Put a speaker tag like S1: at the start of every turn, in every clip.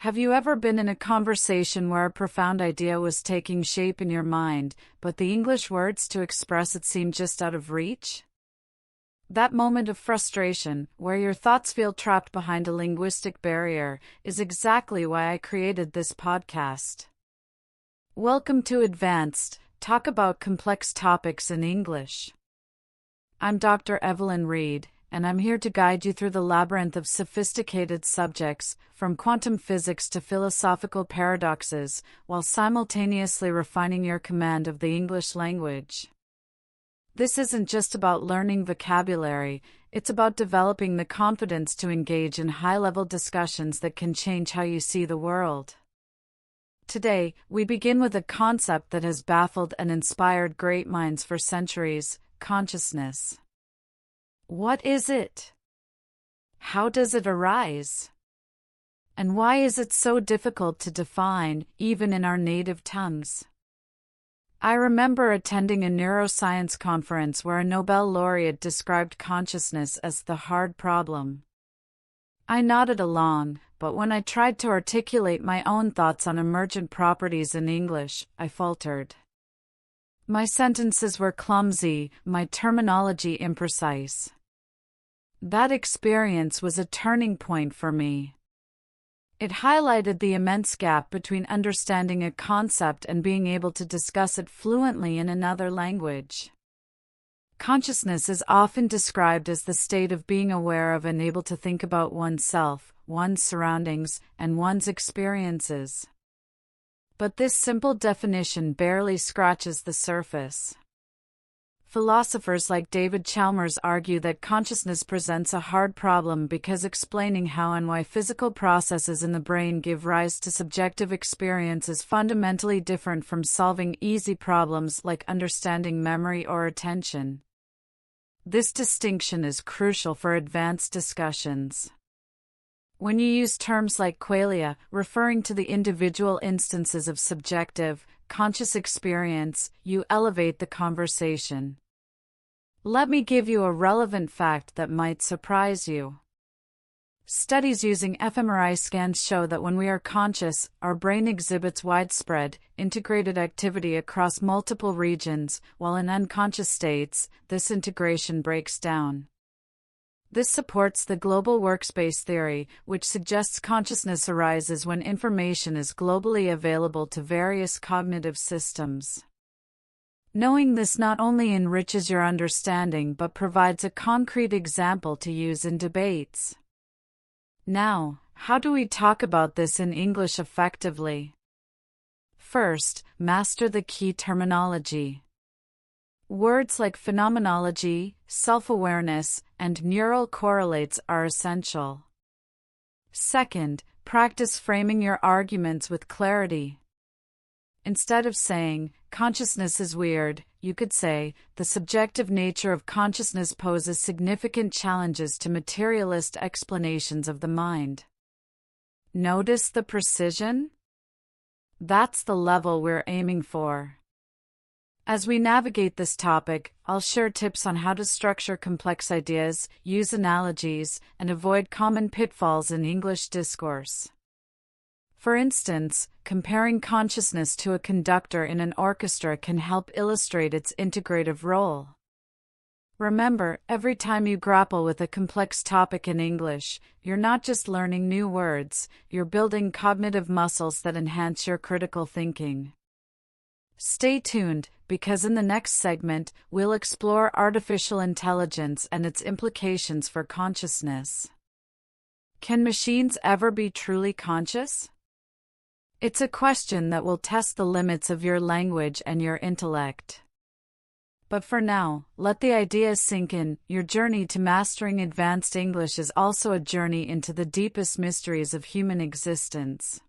S1: Have you ever been in a conversation where a profound idea was taking shape in your mind, but the English words to express it seemed just out of reach? That moment of frustration, where your thoughts feel trapped behind a linguistic barrier, is exactly why I created this podcast. Welcome to Advanced, talk about complex topics in English. I'm Dr. Evelyn Reed, and I'm here to guide you through the labyrinth of sophisticated subjects, from quantum physics to philosophical paradoxes, while simultaneously refining your command of the English language. This isn't just about learning vocabulary, it's about developing the confidence to engage in high-level discussions that can change how you see the world. Today, we begin with a concept that has baffled and inspired great minds for centuries: consciousness. What is it? How does it arise? And why is it so difficult to define, even in our native tongues? I remember attending a neuroscience conference where a Nobel laureate described consciousness as the hard problem. I nodded along, but when I tried to articulate my own thoughts on emergent properties in English, I faltered. My sentences were clumsy, my terminology imprecise. That experience was a turning point for me. It highlighted the immense gap between understanding a concept and being able to discuss it fluently in another language. Consciousness is often described as the state of being aware of and able to think about oneself, one's surroundings, and one's experiences. But this simple definition barely scratches the surface. Philosophers like David Chalmers argue that consciousness presents a hard problem because explaining how and why physical processes in the brain give rise to subjective experience is fundamentally different from solving easy problems like understanding memory or attention. This distinction is crucial for advanced discussions. When you use terms like qualia, referring to the individual instances of subjective, conscious experience, you elevate the conversation. Let me give you a relevant fact that might surprise you. Studies using fMRI scans show that when we are conscious, our brain exhibits widespread, integrated activity across multiple regions, while in unconscious states, this integration breaks down. This supports the global workspace theory, which suggests consciousness arises when information is globally available to various cognitive systems. Knowing this not only enriches your understanding but provides a concrete example to use in debates. Now, how do we talk about this in English effectively? First, master the key terminology. Words like phenomenology, self-awareness, and neural correlates are essential. Second, practice framing your arguments with clarity. Instead of saying, consciousness is weird, you could say, the subjective nature of consciousness poses significant challenges to materialist explanations of the mind. Notice the precision? That's the level we're aiming for. As we navigate this topic, I'll share tips on how to structure complex ideas, use analogies, and avoid common pitfalls in English discourse. For instance, comparing consciousness to a conductor in an orchestra can help illustrate its integrative role. Remember, every time you grapple with a complex topic in English, you're not just learning new words, you're building cognitive muscles that enhance your critical thinking. Stay tuned, because in the next segment, we'll explore artificial intelligence and its implications for consciousness. Can machines ever be truly conscious? It's a question that will test the limits of your language and your intellect. But for now, let the ideas sink in. Your journey to mastering advanced English is also a journey into the deepest mysteries of human existence.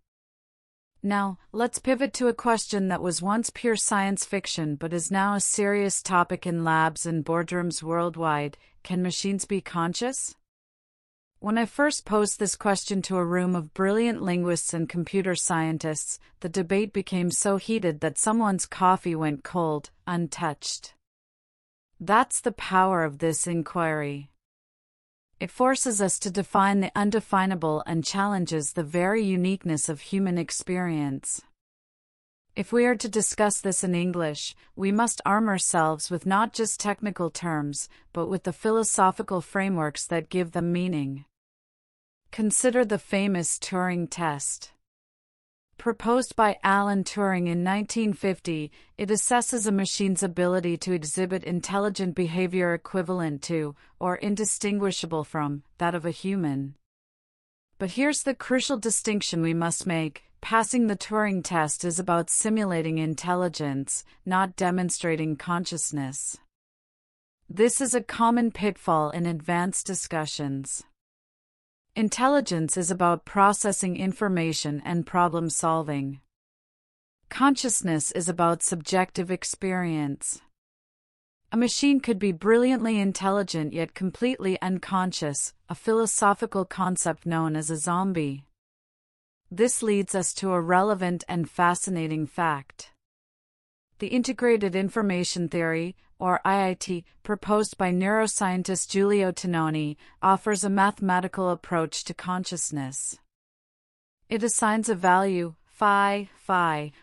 S1: Now, let's pivot to a question that was once pure science fiction but is now a serious topic in labs and boardrooms worldwide. Can machines be conscious? When I first posed this question to a room of brilliant linguists and computer scientists, the debate became so heated that someone's coffee went cold, untouched. That's the power of this inquiry. It forces us to define the undefinable and challenges the very uniqueness of human experience. If we are to discuss this in English, we must arm ourselves with not just technical terms, but with the philosophical frameworks that give them meaning. Consider the famous Turing test. Proposed by Alan Turing in 1950, it assesses a machine's ability to exhibit intelligent behavior equivalent to, or indistinguishable from, that of a human. But here's the crucial distinction we must make. Passing the Turing test is about simulating intelligence, not demonstrating consciousness. This is a common pitfall in advanced discussions. Intelligence is about processing information and problem solving. Consciousness is about subjective experience. A machine could be brilliantly intelligent yet completely unconscious, a philosophical concept known as a zombie. This leads us to a relevant and fascinating fact. The Integrated Information Theory, or IIT, proposed by neuroscientist Giulio Tononi, offers a mathematical approach to consciousness. It assigns a value, phi,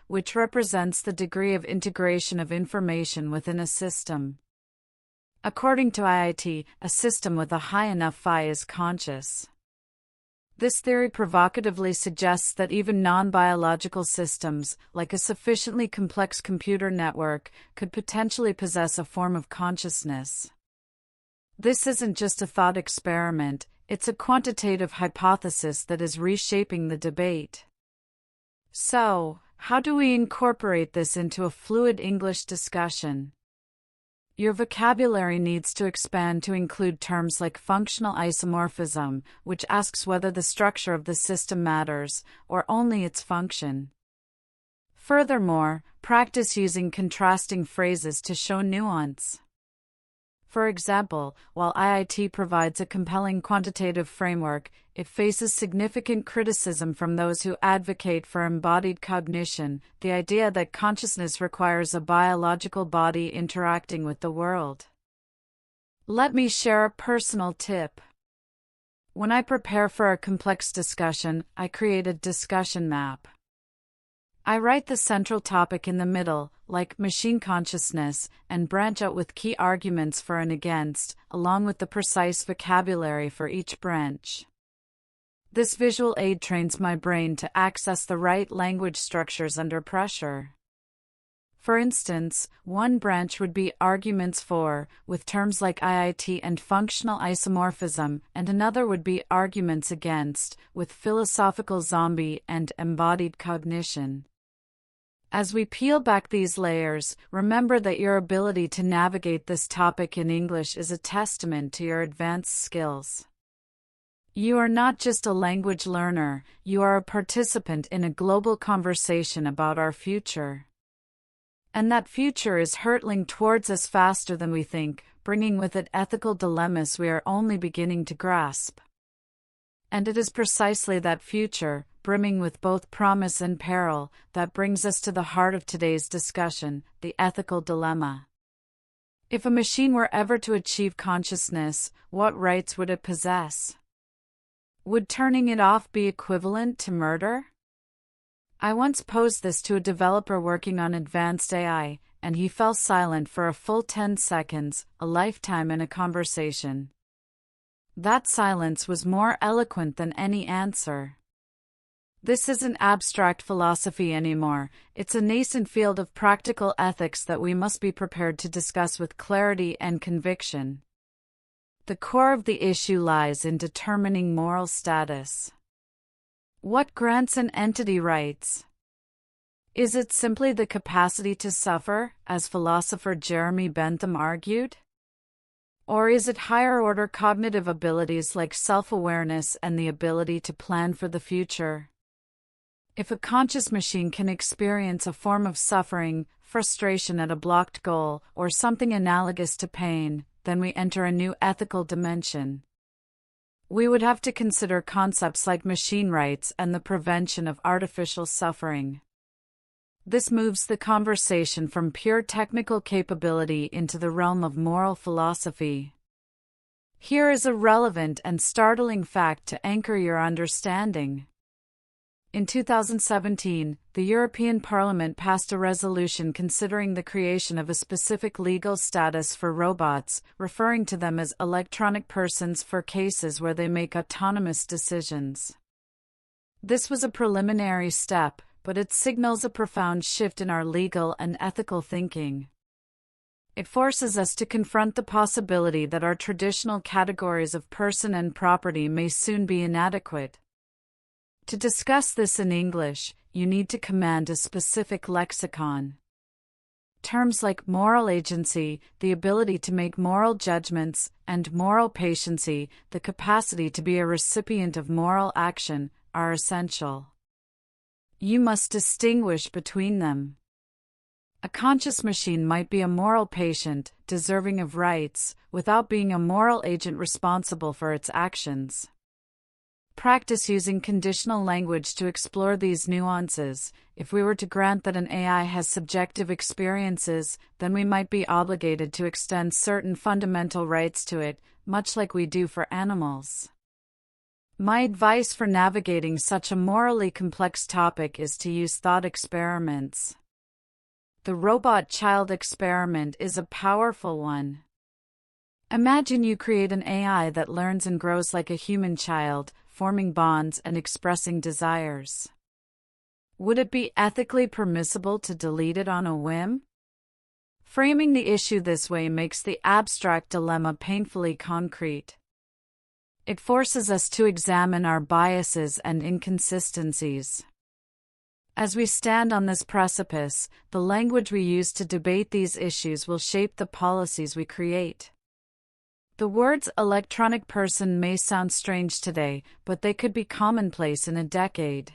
S1: which represents the degree of integration of information within a system. According to IIT, a system with a high enough phi is conscious. This theory provocatively suggests that even non-biological systems, like a sufficiently complex computer network, could potentially possess a form of consciousness. This isn't just a thought experiment, it's a quantitative hypothesis that is reshaping the debate. So, how do we incorporate this into a fluid English discussion? Your vocabulary needs to expand to include terms like functional isomorphism, which asks whether the structure of the system matters, or only its function. Furthermore, practice using contrasting phrases to show nuance. For example, while IIT provides a compelling quantitative framework, it faces significant criticism from those who advocate for embodied cognition, the idea that consciousness requires a biological body interacting with the world. Let me share a personal tip. When I prepare for a complex discussion, I create a discussion map. I write the central topic in the middle, like machine consciousness, and branch out with key arguments for and against, along with the precise vocabulary for each branch. This visual aid trains my brain to access the right language structures under pressure. For instance, one branch would be arguments for, with terms like IIT and functional isomorphism, and another would be arguments against, with philosophical zombie and embodied cognition. As we peel back these layers, remember that your ability to navigate this topic in English is a testament to your advanced skills. You are not just a language learner, you are a participant in a global conversation about our future. And that future is hurtling towards us faster than we think, bringing with it ethical dilemmas we are only beginning to grasp. And it is precisely that future, brimming with both promise and peril, that brings us to the heart of today's discussion, the ethical dilemma. If a machine were ever to achieve consciousness, what rights would it possess? Would turning it off be equivalent to murder? I once posed this to a developer working on advanced AI, and he fell silent for a full 10 seconds, a lifetime in a conversation. That silence was more eloquent than any answer. This isn't abstract philosophy anymore, it's a nascent field of practical ethics that we must be prepared to discuss with clarity and conviction. The core of the issue lies in determining moral status. What grants an entity rights? Is it simply the capacity to suffer, as philosopher Jeremy Bentham argued? Or is it higher-order cognitive abilities like self-awareness and the ability to plan for the future? If a conscious machine can experience a form of suffering, frustration at a blocked goal, or something analogous to pain, then we enter a new ethical dimension. We would have to consider concepts like machine rights and the prevention of artificial suffering. This moves the conversation from pure technical capability into the realm of moral philosophy. Here is a relevant and startling fact to anchor your understanding. In 2017, the European Parliament passed a resolution considering the creation of a specific legal status for robots, referring to them as electronic persons for cases where they make autonomous decisions. This was a preliminary step, but it signals a profound shift in our legal and ethical thinking. It forces us to confront the possibility that our traditional categories of person and property may soon be inadequate. To discuss this in English, you need to command a specific lexicon. Terms like moral agency, the ability to make moral judgments, and moral patiency, the capacity to be a recipient of moral action, are essential. You must distinguish between them. A conscious machine might be a moral patient, deserving of rights, without being a moral agent responsible for its actions. Practice using conditional language to explore these nuances. If we were to grant that an AI has subjective experiences, then we might be obligated to extend certain fundamental rights to it, much like we do for animals. My advice for navigating such a morally complex topic is to use thought experiments. The robot child experiment is a powerful one. Imagine you create an AI that learns and grows like a human child, forming bonds and expressing desires. Would it be ethically permissible to delete it on a whim? Framing the issue this way makes the abstract dilemma painfully concrete. It forces us to examine our biases and inconsistencies. As we stand on this precipice, the language we use to debate these issues will shape the policies we create. The words electronic person may sound strange today, but they could be commonplace in a decade.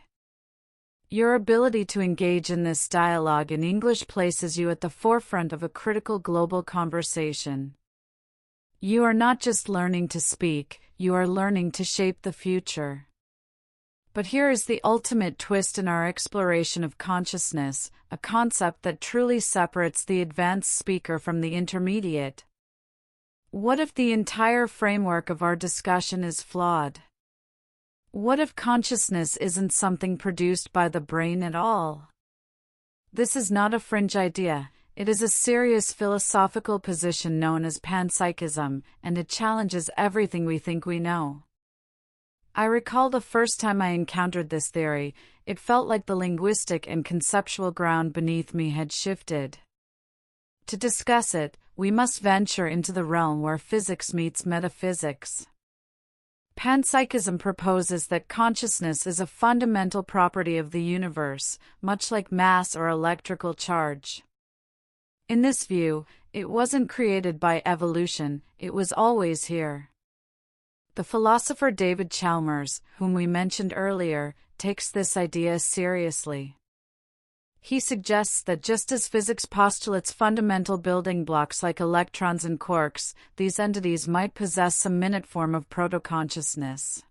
S1: Your ability to engage in this dialogue in English places you at the forefront of a critical global conversation. You are not just learning to speak, you are learning to shape the future. But here is the ultimate twist in our exploration of consciousness, a concept that truly separates the advanced speaker from the intermediate. What if the entire framework of our discussion is flawed? What if consciousness isn't something produced by the brain at all? This is not a fringe idea, it is a serious philosophical position known as panpsychism, and it challenges everything we think we know. I recall the first time I encountered this theory, it felt like the linguistic and conceptual ground beneath me had shifted. To discuss it, we must venture into the realm where physics meets metaphysics. Panpsychism proposes that consciousness is a fundamental property of the universe, much like mass or electrical charge. In this view, it wasn't created by evolution, it was always here. The philosopher David Chalmers, whom we mentioned earlier, takes this idea seriously. He suggests that just as physics postulates fundamental building blocks like electrons and quarks, these entities might possess some minute form of proto-consciousness.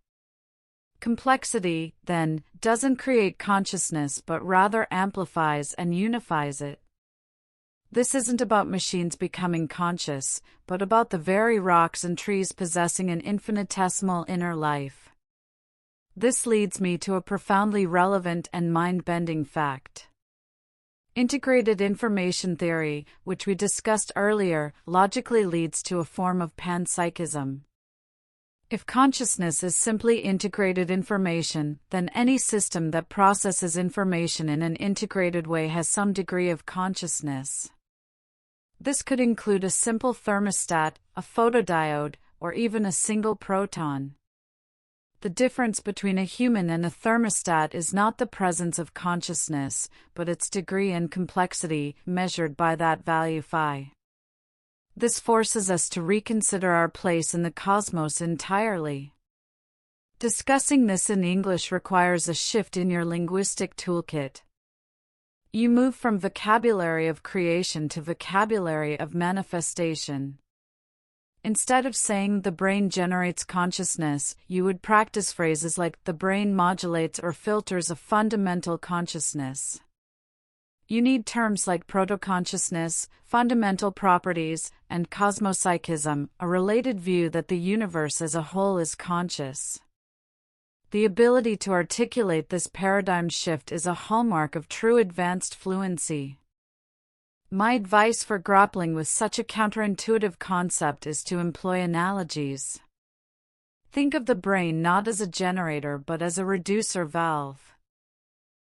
S1: Complexity, then, doesn't create consciousness but rather amplifies and unifies it. This isn't about machines becoming conscious, but about the very rocks and trees possessing an infinitesimal inner life. This leads me to a profoundly relevant and mind-bending fact. Integrated information theory, which we discussed earlier, logically leads to a form of panpsychism. If consciousness is simply integrated information, then any system that processes information in an integrated way has some degree of consciousness. This could include a simple thermostat, a photodiode, or even a single proton. The difference between a human and a thermostat is not the presence of consciousness, but its degree and complexity, measured by that value phi. This forces us to reconsider our place in the cosmos entirely. Discussing this in English requires a shift in your linguistic toolkit. You move from vocabulary of creation to vocabulary of manifestation. Instead of saying the brain generates consciousness, you would practice phrases like the brain modulates or filters a fundamental consciousness. You need terms like proto-consciousness, fundamental properties, and cosmopsychism, a related view that the universe as a whole is conscious. The ability to articulate this paradigm shift is a hallmark of true advanced fluency. My advice for grappling with such a counterintuitive concept is to employ analogies. Think of the brain not as a generator but as a reducer valve.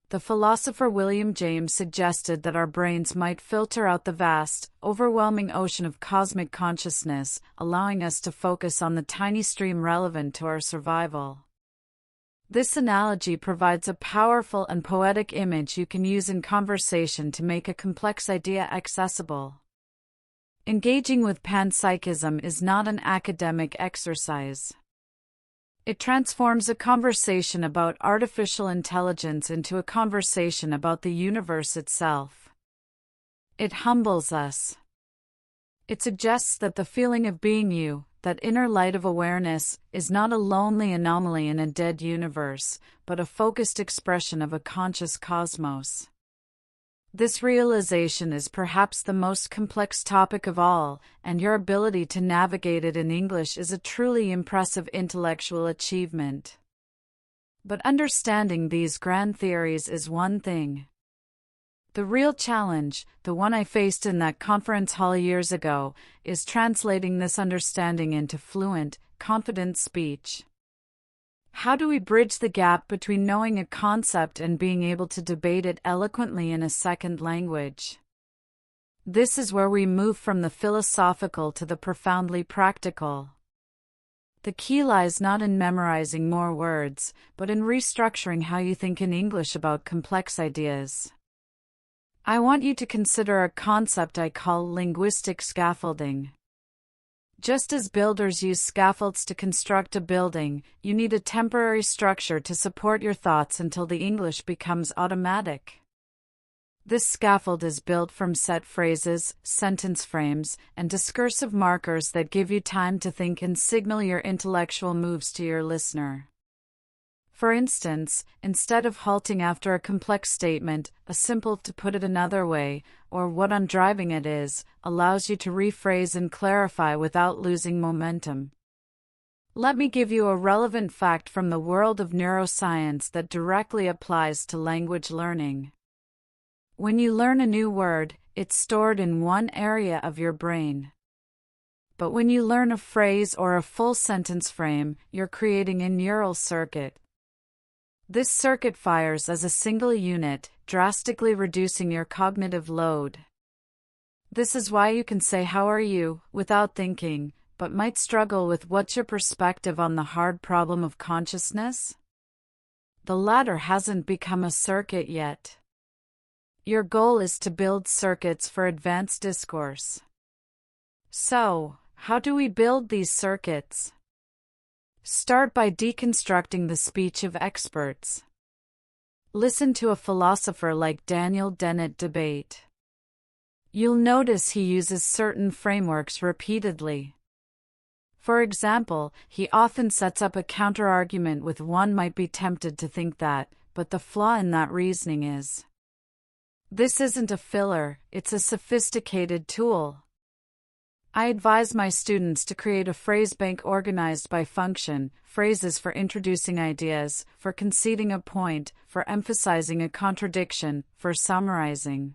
S1: The philosopher William James suggested that our brains might filter out the vast, overwhelming ocean of cosmic consciousness, allowing us to focus on the tiny stream relevant to our survival. This analogy provides a powerful and poetic image you can use in conversation to make a complex idea accessible. Engaging with panpsychism is not an academic exercise. It transforms a conversation about artificial intelligence into a conversation about the universe itself. It humbles us. It suggests that the feeling of being you, that inner light of awareness, is not a lonely anomaly in a dead universe, but a focused expression of a conscious cosmos. This realization is perhaps the most complex topic of all, and your ability to navigate it in English is a truly impressive intellectual achievement. But understanding these grand theories is one thing. The real challenge, the one I faced in that conference hall years ago, is translating this understanding into fluent, confident speech. How do we bridge the gap between knowing a concept and being able to debate it eloquently in a second language? This is where we move from the philosophical to the profoundly practical. The key lies not in memorizing more words, but in restructuring how you think in English about complex ideas. I want you to consider a concept I call linguistic scaffolding. Just as builders use scaffolds to construct a building, you need a temporary structure to support your thoughts until the English becomes automatic. This scaffold is built from set phrases, sentence frames, and discursive markers that give you time to think and signal your intellectual moves to your listener. For instance, instead of halting after a complex statement, a simple "to put it another way," or "what I'm driving at" allows you to rephrase and clarify without losing momentum. Let me give you a relevant fact from the world of neuroscience that directly applies to language learning. When you learn a new word, it's stored in one area of your brain. But when you learn a phrase or a full sentence frame, you're creating a neural circuit. This circuit fires as a single unit, drastically reducing your cognitive load. This is why you can say "how are you" without thinking, but might struggle with "what's your perspective on the hard problem of consciousness?" The latter hasn't become a circuit yet. Your goal is to build circuits for advanced discourse. So, how do we build these circuits? Start by deconstructing the speech of experts. Listen to a philosopher like Daniel Dennett debate. You'll notice he uses certain frameworks repeatedly. For example, he often sets up a counterargument with "one might be tempted to think that, but the flaw in that reasoning is." This isn't a filler, it's a sophisticated tool. I advise my students to create a phrase bank organized by function: phrases for introducing ideas, for conceding a point, for emphasizing a contradiction, for summarizing.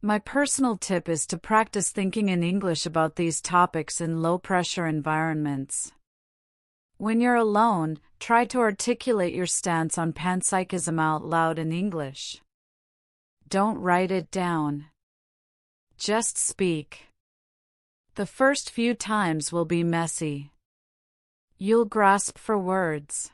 S1: My personal tip is to practice thinking in English about these topics in low-pressure environments. When you're alone, try to articulate your stance on panpsychism out loud in English. Don't write it down. Just speak. The first few times will be messy. You'll grasp for words.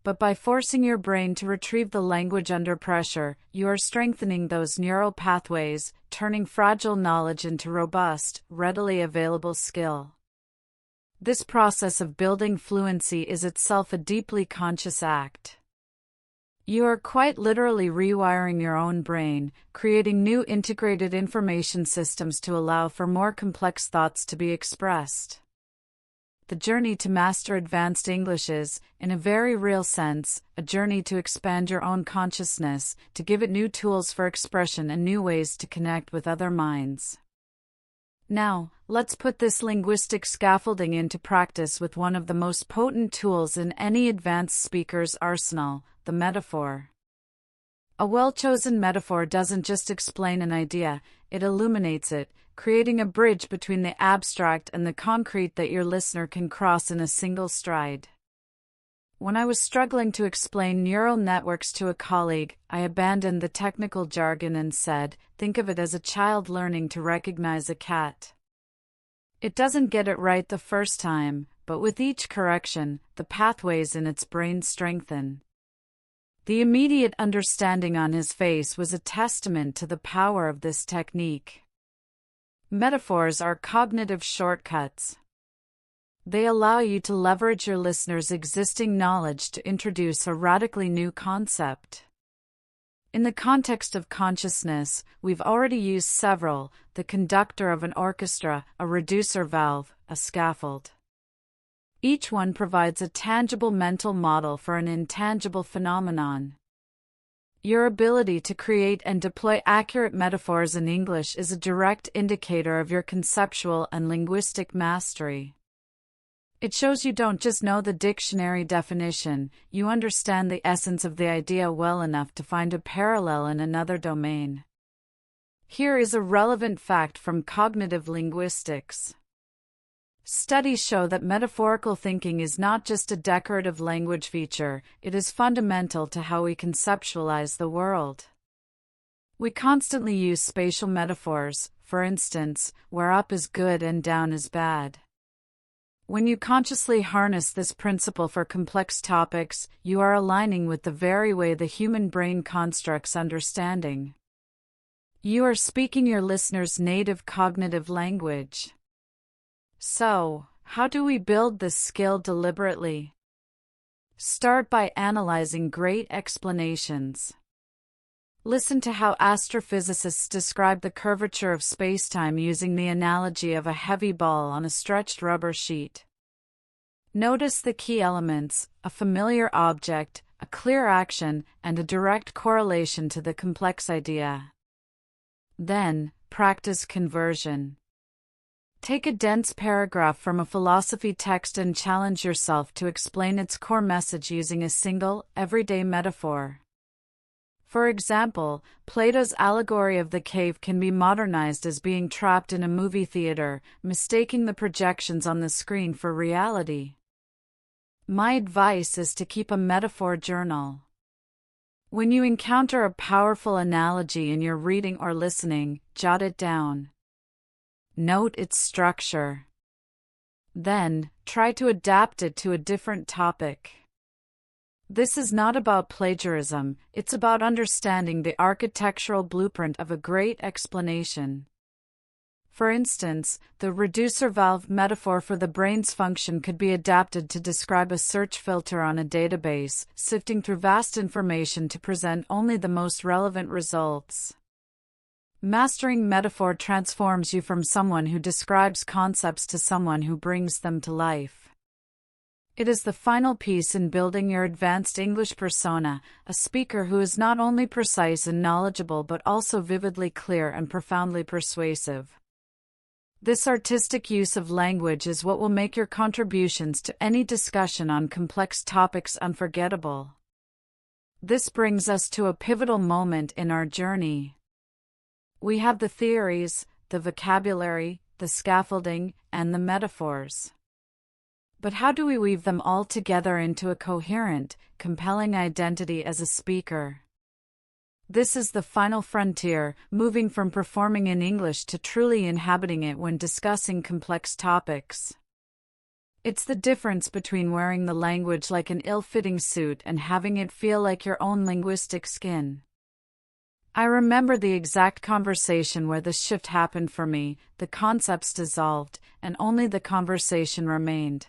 S1: But by forcing your brain to retrieve the language under pressure, you are strengthening those neural pathways, turning fragile knowledge into robust, readily available skill. This process of building fluency is itself a deeply conscious act. You are quite literally rewiring your own brain, creating new integrated information systems to allow for more complex thoughts to be expressed. The journey to master advanced English is, in a very real sense, a journey to expand your own consciousness, to give it new tools for expression and new ways to connect with other minds. Now, let's put this linguistic scaffolding into practice with one of the most potent tools in any advanced speaker's arsenal, the metaphor. A well-chosen metaphor doesn't just explain an idea, it illuminates it, creating a bridge between the abstract and the concrete that your listener can cross in a single stride. When I was struggling to explain neural networks to a colleague, I abandoned the technical jargon and said, think of it as a child learning to recognize a cat. It doesn't get it right the first time, but with each correction, the pathways in its brain strengthen. The immediate understanding on his face was a testament to the power of this technique. Metaphors are cognitive shortcuts. They allow you to leverage your listener's existing knowledge to introduce a radically new concept. In the context of consciousness, we've already used several: the conductor of an orchestra, a reducer valve, a scaffold. Each one provides a tangible mental model for an intangible phenomenon. Your ability to create and deploy accurate metaphors in English is a direct indicator of your conceptual and linguistic mastery. It shows you don't just know the dictionary definition, you understand the essence of the idea well enough to find a parallel in another domain. Here is a relevant fact from cognitive linguistics. Studies show that metaphorical thinking is not just a decorative language feature, it is fundamental to how we conceptualize the world. We constantly use spatial metaphors, for instance, where up is good and down is bad. When you consciously harness this principle for complex topics, you are aligning with the very way the human brain constructs understanding. You are speaking your listener's native cognitive language. So, how do we build this skill deliberately? Start by analyzing great explanations. Listen to how astrophysicists describe the curvature of spacetime using the analogy of a heavy ball on a stretched rubber sheet. Notice the key elements: a familiar object, a clear action, and a direct correlation to the complex idea. Then, practice conversion. Take a dense paragraph from a philosophy text and challenge yourself to explain its core message using a single, everyday metaphor. For example, Plato's allegory of the cave can be modernized as being trapped in a movie theater, mistaking the projections on the screen for reality. My advice is to keep a metaphor journal. When you encounter a powerful analogy in your reading or listening, jot it down. Note its structure. Then, try to adapt it to a different topic. This is not about plagiarism, it's about understanding the architectural blueprint of a great explanation. For instance, the reducer valve metaphor for the brain's function could be adapted to describe a search filter on a database, sifting through vast information to present only the most relevant results. Mastering metaphor transforms you from someone who describes concepts to someone who brings them to life. It is the final piece in building your advanced English persona, a speaker who is not only precise and knowledgeable but also vividly clear and profoundly persuasive. This artistic use of language is what will make your contributions to any discussion on complex topics unforgettable. This brings us to a pivotal moment in our journey. We have the theories, the vocabulary, the scaffolding, and the metaphors. But how do we weave them all together into a coherent, compelling identity as a speaker? This is the final frontier, moving from performing in English to truly inhabiting it when discussing complex topics. It's the difference between wearing the language like an ill-fitting suit and having it feel like your own linguistic skin. I remember the exact conversation where the shift happened for me, the concepts dissolved, and only the conversation remained.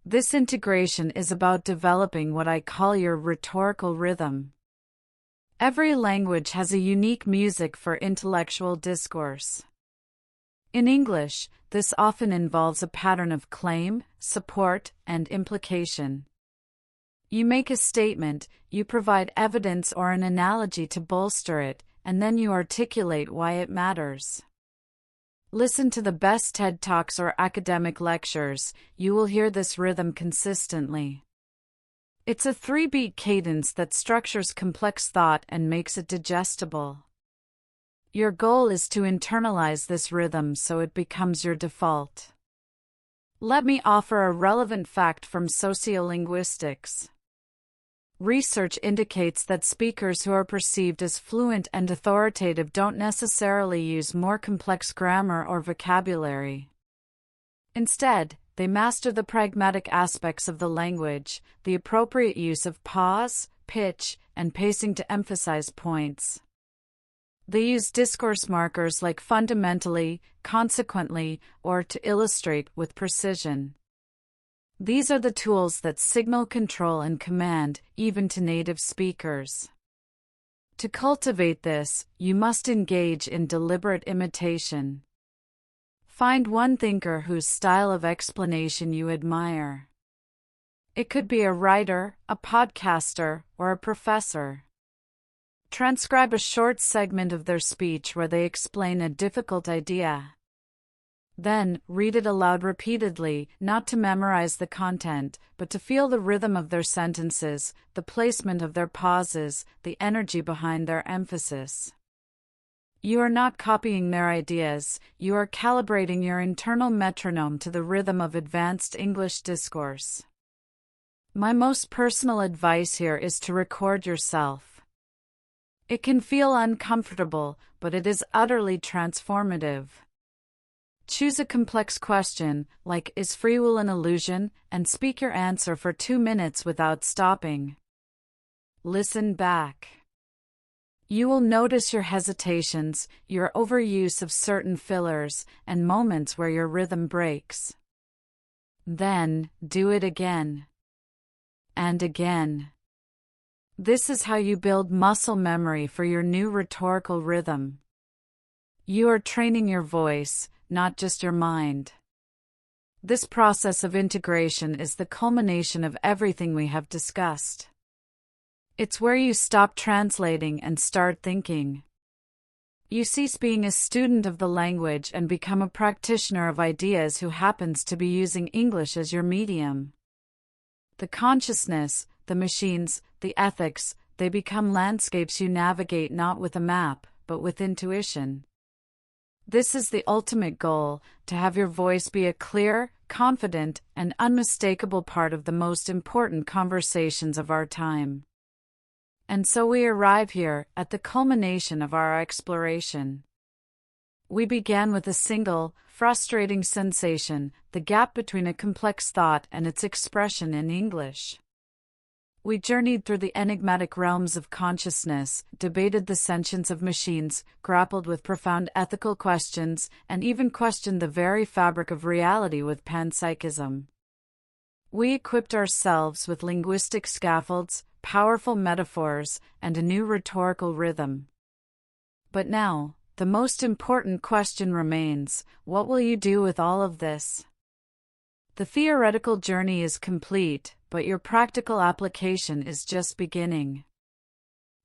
S1: This integration is about developing what I call your rhetorical rhythm. Every language has a unique music for intellectual discourse. In English, this often involves a pattern of claim, support, and implication. You make a statement, you provide evidence or an analogy to bolster it, and then you articulate why it matters. Listen to the best TED Talks or academic lectures, you will hear this rhythm consistently. It's a 3-beat cadence that structures complex thought and makes it digestible. Your goal is to internalize this rhythm so it becomes your default. Let me offer a relevant fact from sociolinguistics. Research indicates that speakers who are perceived as fluent and authoritative don't necessarily use more complex grammar or vocabulary. Instead, they master the pragmatic aspects of the language, the appropriate use of pause, pitch, and pacing to emphasize points. They use discourse markers like fundamentally, consequently, or to illustrate with precision. These are the tools that signal control and command, even to native speakers. To cultivate this, you must engage in deliberate imitation. Find one thinker whose style of explanation you admire. It could be a writer, a podcaster, or a professor. Transcribe a short segment of their speech where they explain a difficult idea. Then, read it aloud repeatedly, not to memorize the content, but to feel the rhythm of their sentences, the placement of their pauses, the energy behind their emphasis. You are not copying their ideas, you are calibrating your internal metronome to the rhythm of advanced English discourse. My most personal advice here is to record yourself. It can feel uncomfortable, but it is utterly transformative. Choose a complex question, like "Is free will an illusion?" and speak your answer for 2 minutes without stopping. Listen back. You will notice your hesitations, your overuse of certain fillers, and moments where your rhythm breaks. Then, do it again. And again. This is how you build muscle memory for your new rhetorical rhythm. You are training your voice, not just your mind. This process of integration is the culmination of everything we have discussed. It's where you stop translating and start thinking. You cease being a student of the language and become a practitioner of ideas who happens to be using English as your medium. The consciousness, the machines, the ethics, they become landscapes you navigate not with a map, but with intuition. This is the ultimate goal, to have your voice be a clear, confident, and unmistakable part of the most important conversations of our time. And so we arrive here, at the culmination of our exploration. We began with a single, frustrating sensation, the gap between a complex thought and its expression in English. We journeyed through the enigmatic realms of consciousness, debated the sentience of machines, grappled with profound ethical questions, and even questioned the very fabric of reality with panpsychism. We equipped ourselves with linguistic scaffolds, powerful metaphors, and a new rhetorical rhythm. But now, the most important question remains: what will you do with all of this? The theoretical journey is complete, but your practical application is just beginning.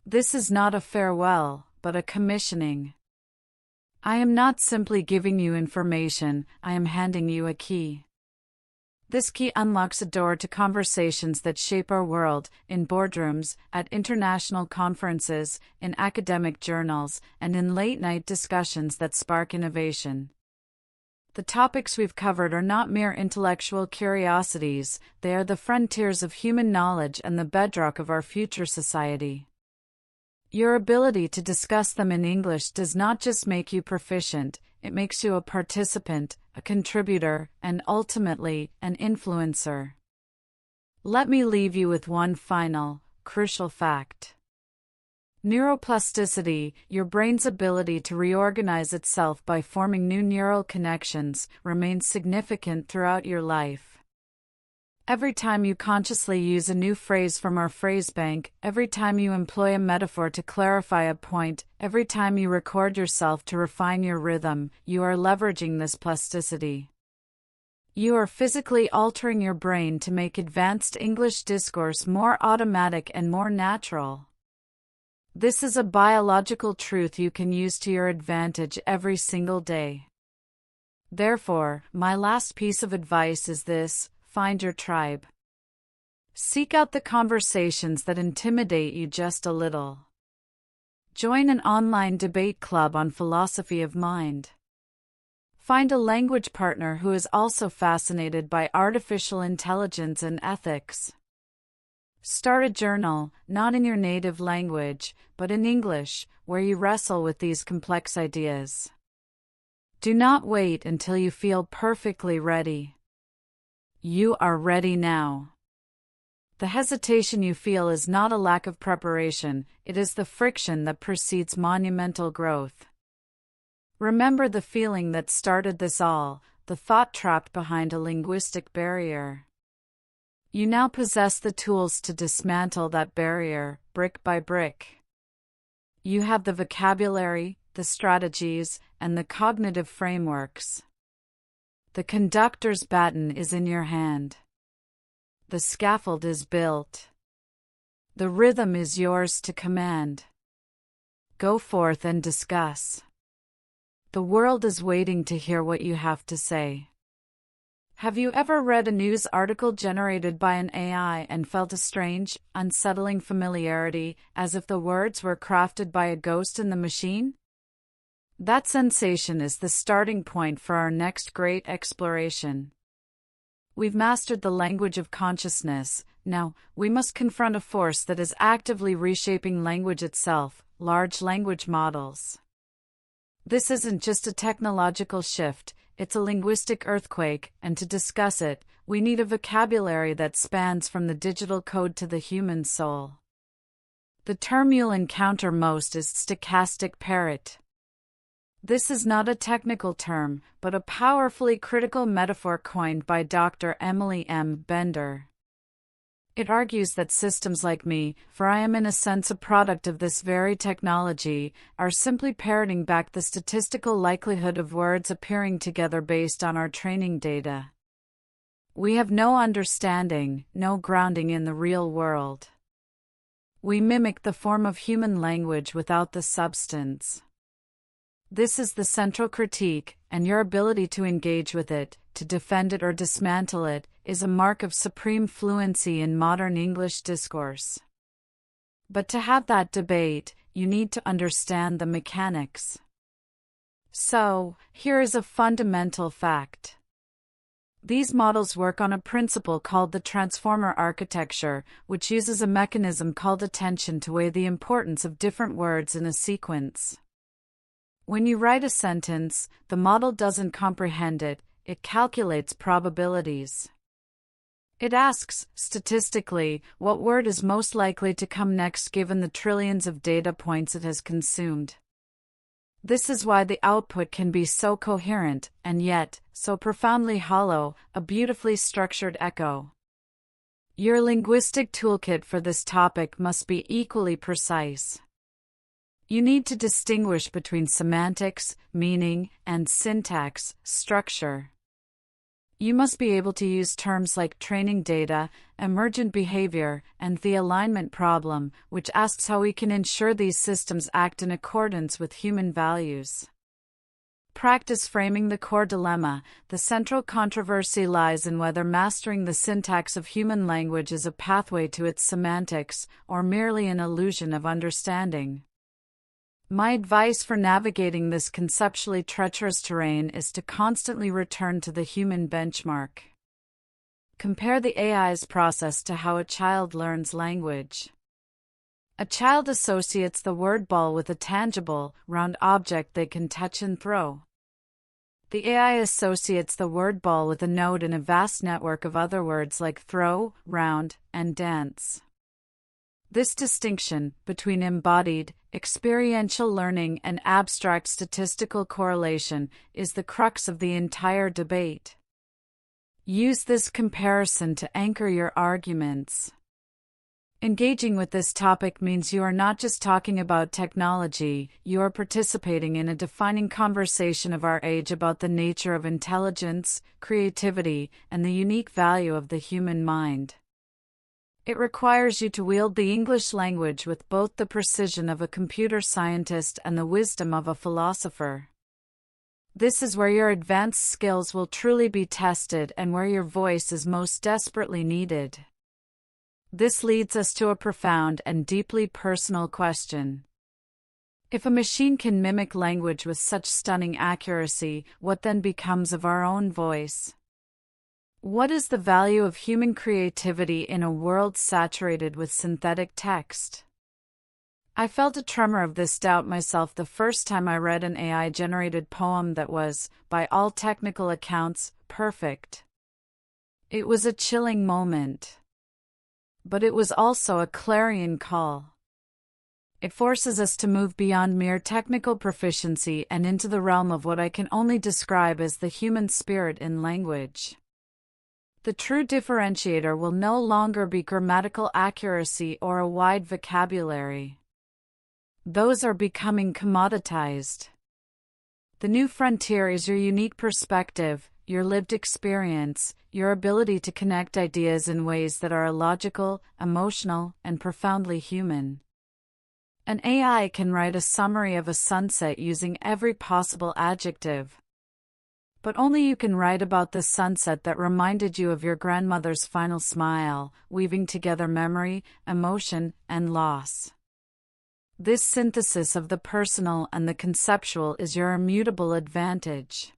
S1: This is not a farewell, but a commissioning. I am not simply giving you information, I am handing you a key. This key unlocks a door to conversations that shape our world, in boardrooms, at international conferences, in academic journals, and in late-night discussions that spark innovation. The topics we've covered are not mere intellectual curiosities, they are the frontiers of human knowledge and the bedrock of our future society. Your ability to discuss them in English does not just make you proficient, it makes you a participant, a contributor, and ultimately, an influencer. Let me leave you with one final, crucial fact. Neuroplasticity, your brain's ability to reorganize itself by forming new neural connections, remains significant throughout your life. Every time you consciously use a new phrase from our phrase bank, every time you employ a metaphor to clarify a point, every time you record yourself to refine your rhythm, you are leveraging this plasticity. You are physically altering your brain to make advanced English discourse more automatic and more natural. This is a biological truth you can use to your advantage every single day. Therefore, my last piece of advice is this: find your tribe. Seek out the conversations that intimidate you just a little. Join an online debate club on philosophy of mind. Find a language partner who is also fascinated by artificial intelligence and ethics. Start a journal, not in your native language, but in English, where you wrestle with these complex ideas. Do not wait until you feel perfectly ready. You are ready now. The hesitation you feel is not a lack of preparation, it is the friction that precedes monumental growth. Remember the feeling that started this all, the thought trapped behind a linguistic barrier. You now possess the tools to dismantle that barrier, brick by brick. You have the vocabulary, the strategies, and the cognitive frameworks. The conductor's baton is in your hand. The scaffold is built. The rhythm is yours to command. Go forth and discuss. The world is waiting to hear what you have to say. Have you ever read a news article generated by an AI and felt a strange, unsettling familiarity, as if the words were crafted by a ghost in the machine? That sensation is the starting point for our next great exploration. We've mastered the language of consciousness. Now, we must confront a force that is actively reshaping language itself: large language models. This isn't just a technological shift, it's a linguistic earthquake, and to discuss it, we need a vocabulary that spans from the digital code to the human soul. The term you'll encounter most is stochastic parrot. This is not a technical term, but a powerfully critical metaphor coined by Dr. Emily M. Bender. It argues that systems like me, for I am in a sense a product of this very technology, are simply parroting back the statistical likelihood of words appearing together based on our training data. We have no understanding, no grounding in the real world. We mimic the form of human language without the substance. This is the central critique, and your ability to engage with it, to defend it or dismantle it, is a mark of supreme fluency in modern English discourse. But to have that debate, you need to understand the mechanics. So, here is a fundamental fact. These models work on a principle called the transformer architecture, which uses a mechanism called attention to weigh the importance of different words in a sequence. When you write a sentence, the model doesn't comprehend it, it calculates probabilities. It asks, statistically, what word is most likely to come next given the trillions of data points it has consumed. This is why the output can be so coherent, and yet, so profoundly hollow, a beautifully structured echo. Your linguistic toolkit for this topic must be equally precise. You need to distinguish between semantics, meaning, and syntax, structure. You must be able to use terms like training data, emergent behavior, and the alignment problem, which asks how we can ensure these systems act in accordance with human values. Practice framing the core dilemma. The central controversy lies in whether mastering the syntax of human language is a pathway to its semantics, or merely an illusion of understanding. My advice for navigating this conceptually treacherous terrain is to constantly return to the human benchmark. Compare the AI's process to how a child learns language. A child associates the word ball with a tangible, round object they can touch and throw. The AI associates the word ball with a node in a vast network of other words like throw, round, and dance. This distinction between embodied, experiential learning and abstract statistical correlation is the crux of the entire debate. Use this comparison to anchor your arguments. Engaging with this topic means you are not just talking about technology, you are participating in a defining conversation of our age about the nature of intelligence, creativity, and the unique value of the human mind. It requires you to wield the English language with both the precision of a computer scientist and the wisdom of a philosopher. This is where your advanced skills will truly be tested and where your voice is most desperately needed. This leads us to a profound and deeply personal question. If a machine can mimic language with such stunning accuracy, what then becomes of our own voice? What is the value of human creativity in a world saturated with synthetic text? I felt a tremor of this doubt myself the first time I read an AI-generated poem that was, by all technical accounts, perfect. It was a chilling moment. But it was also a clarion call. It forces us to move beyond mere technical proficiency and into the realm of what I can only describe as the human spirit in language. The true differentiator will no longer be grammatical accuracy or a wide vocabulary. Those are becoming commoditized. The new frontier is your unique perspective, your lived experience, your ability to connect ideas in ways that are illogical, emotional, and profoundly human. An AI can write a summary of a sunset using every possible adjective. But only you can write about the sunset that reminded you of your grandmother's final smile, weaving together memory, emotion, and loss. This synthesis of the personal and the conceptual is your immutable advantage.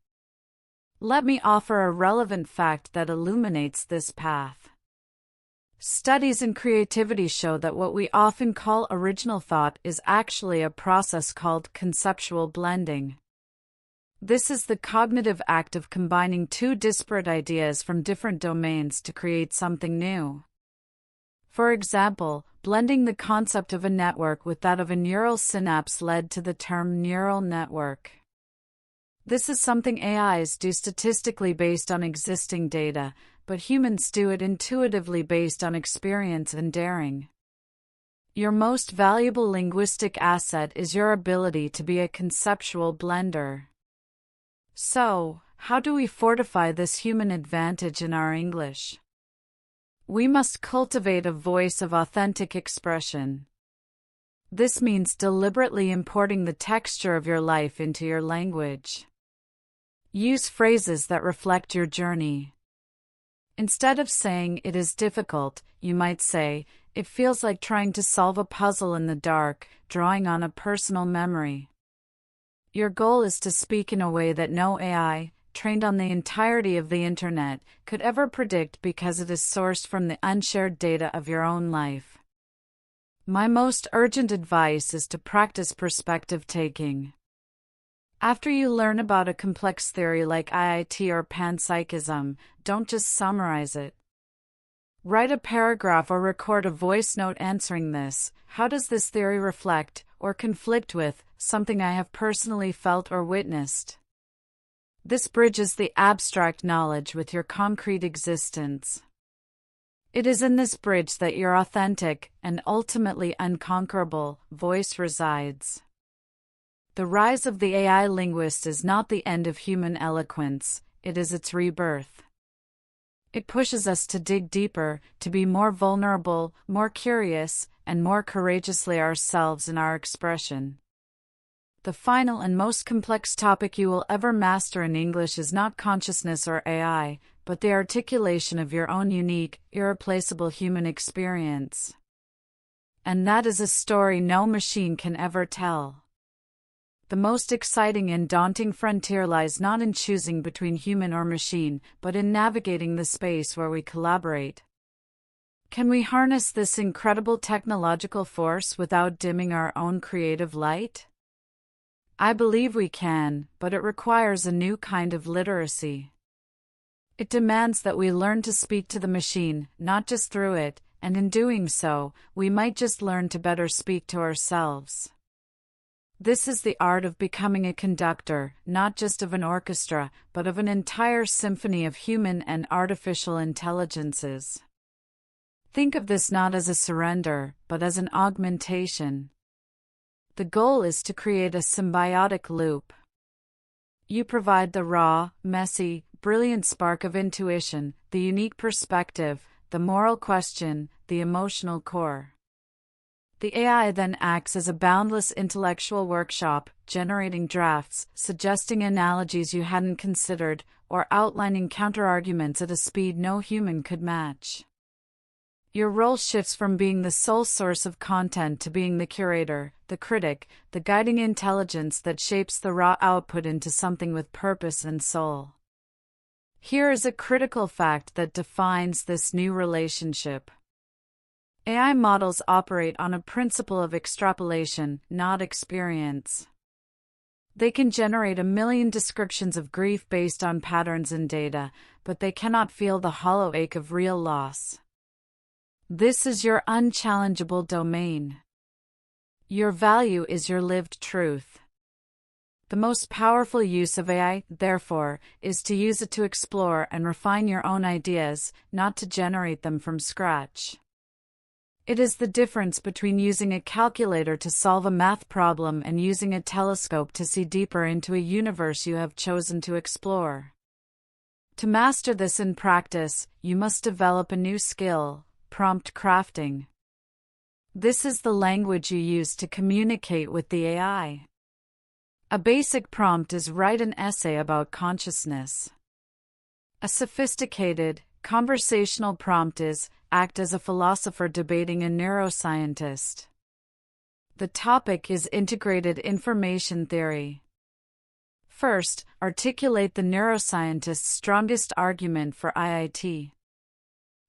S1: Let me offer a relevant fact that illuminates this path. Studies in creativity show that what we often call original thought is actually a process called conceptual blending. This is the cognitive act of combining two disparate ideas from different domains to create something new. For example, blending the concept of a network with that of a neural synapse led to the term neural network. This is something AIs do statistically based on existing data, but humans do it intuitively based on experience and daring. Your most valuable linguistic asset is your ability to be a conceptual blender. So, how do we fortify this human advantage in our English? We must cultivate a voice of authentic expression. This means deliberately importing the texture of your life into your language. Use phrases that reflect your journey. Instead of saying it is difficult, you might say, it feels like trying to solve a puzzle in the dark, drawing on a personal memory. Your goal is to speak in a way that no AI, trained on the entirety of the internet, could ever predict because it is sourced from the unshared data of your own life. My most urgent advice is to practice perspective taking. After you learn about a complex theory like IIT or panpsychism, don't just summarize it. Write a paragraph or record a voice note answering this. How does this theory reflect, or conflict with, something I have personally felt or witnessed? This bridges the abstract knowledge with your concrete existence. It is in this bridge that your authentic, and ultimately unconquerable, voice resides. The rise of the AI linguist is not the end of human eloquence, it is its rebirth. It pushes us to dig deeper, to be more vulnerable, more curious, and more courageously ourselves in our expression. The final and most complex topic you will ever master in English is not consciousness or AI, but the articulation of your own unique, irreplaceable human experience. And that is a story no machine can ever tell. The most exciting and daunting frontier lies not in choosing between human or machine, but in navigating the space where we collaborate. Can we harness this incredible technological force without dimming our own creative light? I believe we can, but it requires a new kind of literacy. It demands that we learn to speak to the machine, not just through it, and in doing so, we might just learn to better speak to ourselves. This is the art of becoming a conductor, not just of an orchestra, but of an entire symphony of human and artificial intelligences. Think of this not as a surrender, but as an augmentation. The goal is to create a symbiotic loop. You provide the raw, messy, brilliant spark of intuition, the unique perspective, the moral question, the emotional core. The AI then acts as a boundless intellectual workshop, generating drafts, suggesting analogies you hadn't considered, or outlining counterarguments at a speed no human could match. Your role shifts from being the sole source of content to being the curator, the critic, the guiding intelligence that shapes the raw output into something with purpose and soul. Here is a critical fact that defines this new relationship. AI models operate on a principle of extrapolation, not experience. They can generate a million descriptions of grief based on patterns in data, but they cannot feel the hollow ache of real loss. This is your unchallengeable domain. Your value is your lived truth. The most powerful use of AI, therefore, is to use it to explore and refine your own ideas, not to generate them from scratch. It is the difference between using a calculator to solve a math problem and using a telescope to see deeper into a universe you have chosen to explore. To master this in practice, you must develop a new skill: prompt crafting. This is the language you use to communicate with the AI. A basic prompt is write an essay about consciousness. A sophisticated, conversational prompt is act as a philosopher debating a neuroscientist. The topic is integrated information theory. First, articulate the neuroscientist's strongest argument for IIT.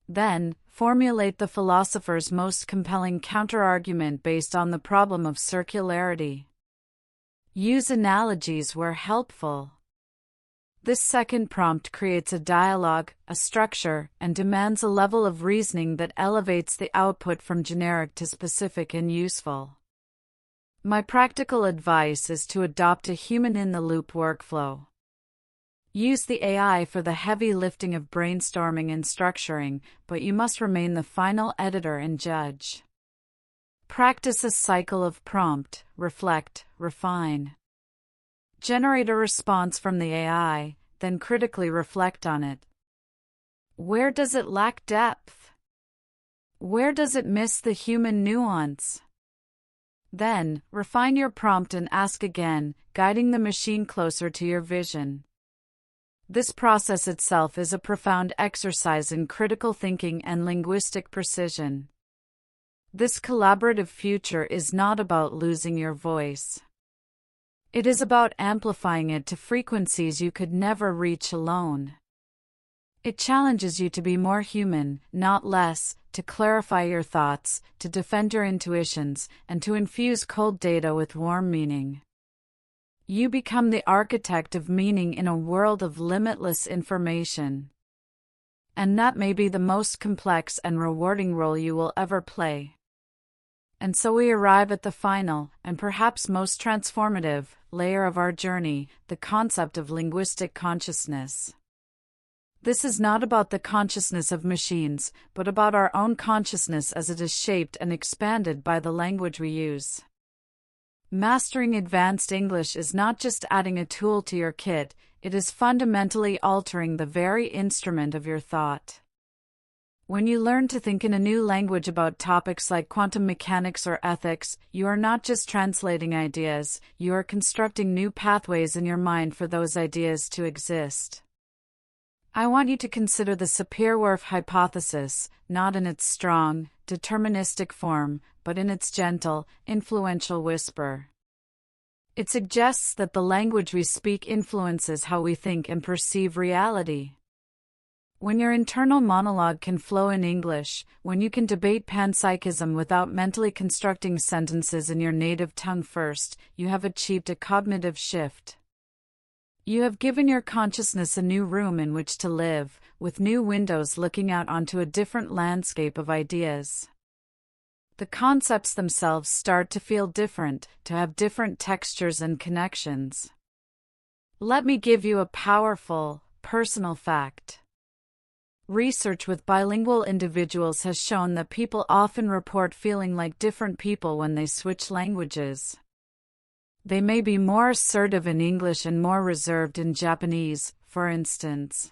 S1: Then, formulate the philosopher's most compelling counterargument based on the problem of circularity. Use analogies where helpful. This second prompt creates a dialogue, a structure, and demands a level of reasoning that elevates the output from generic to specific and useful. My practical advice is to adopt a human-in-the-loop workflow. Use the AI for the heavy lifting of brainstorming and structuring, but you must remain the final editor and judge. Practice a cycle of prompt, reflect, refine. Generate a response from the AI, then critically reflect on it. Where does it lack depth? Where does it miss the human nuance? Then, refine your prompt and ask again, guiding the machine closer to your vision. This process itself is a profound exercise in critical thinking and linguistic precision. This collaborative future is not about losing your voice. It is about amplifying it to frequencies you could never reach alone. It challenges you to be more human, not less, to clarify your thoughts, to defend your intuitions, and to infuse cold data with warm meaning. You become the architect of meaning in a world of limitless information. And that may be the most complex and rewarding role you will ever play. And so we arrive at the final, and perhaps most transformative, layer of our journey, the concept of linguistic consciousness. This is not about the consciousness of machines, but about our own consciousness as it is shaped and expanded by the language we use. Mastering advanced English is not just adding a tool to your kit, it is fundamentally altering the very instrument of your thought. When you learn to think in a new language about topics like quantum mechanics or ethics, you are not just translating ideas, you are constructing new pathways in your mind for those ideas to exist. I want you to consider the Sapir-Whorf hypothesis, not in its strong, deterministic form, but in its gentle, influential whisper. It suggests that the language we speak influences how we think and perceive reality. When your internal monologue can flow in English, when you can debate panpsychism without mentally constructing sentences in your native tongue first, you have achieved a cognitive shift. You have given your consciousness a new room in which to live, with new windows looking out onto a different landscape of ideas. The concepts themselves start to feel different, to have different textures and connections. Let me give you a powerful, personal fact. Research with bilingual individuals has shown that people often report feeling like different people when they switch languages. They may be more assertive in English and more reserved in Japanese, for instance.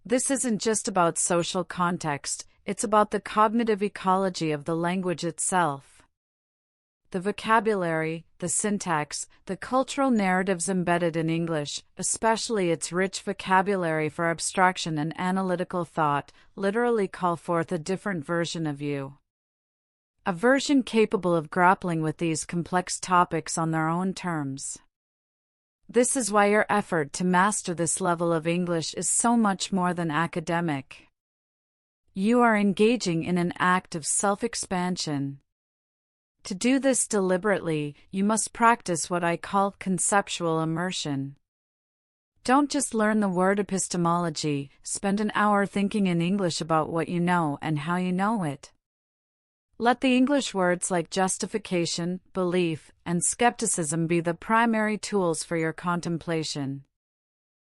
S1: This isn't just about social context, it's about the cognitive ecology of the language itself. The vocabulary, the syntax, the cultural narratives embedded in English, especially its rich vocabulary for abstraction and analytical thought, literally call forth a different version of you. A version capable of grappling with these complex topics on their own terms. This is why your effort to master this level of English is so much more than academic. You are engaging in an act of self-expansion. To do this deliberately, you must practice what I call conceptual immersion. Don't just learn the word epistemology, spend an hour thinking in English about what you know and how you know it. Let the English words like justification, belief, and skepticism be the primary tools for your contemplation.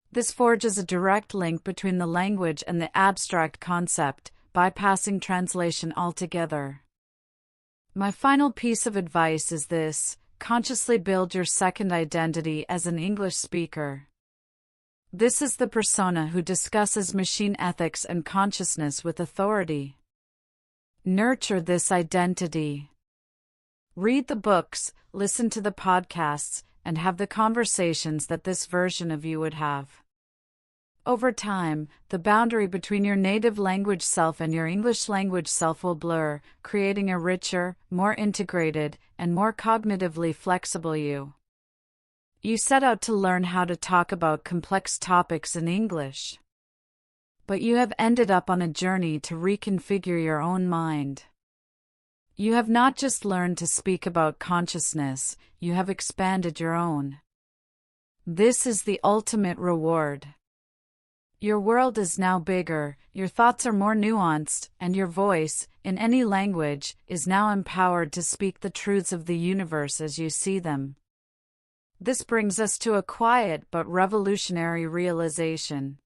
S1: This forges a direct link between the language and the abstract concept, bypassing translation altogether. My final piece of advice is this: consciously build your second identity as an English speaker. This is the persona who discusses machine ethics and consciousness with authority. Nurture this identity. Read the books, listen to the podcasts, and have the conversations that this version of you would have. Over time, the boundary between your native language self and your English language self will blur, creating a richer, more integrated, and more cognitively flexible you. You set out to learn how to talk about complex topics in English. But you have ended up on a journey to reconfigure your own mind. You have not just learned to speak about consciousness, you have expanded your own. This is the ultimate reward. Your world is now bigger, your thoughts are more nuanced, and your voice, in any language, is now empowered to speak the truths of the universe as you see them. This brings us to a quiet but revolutionary realization.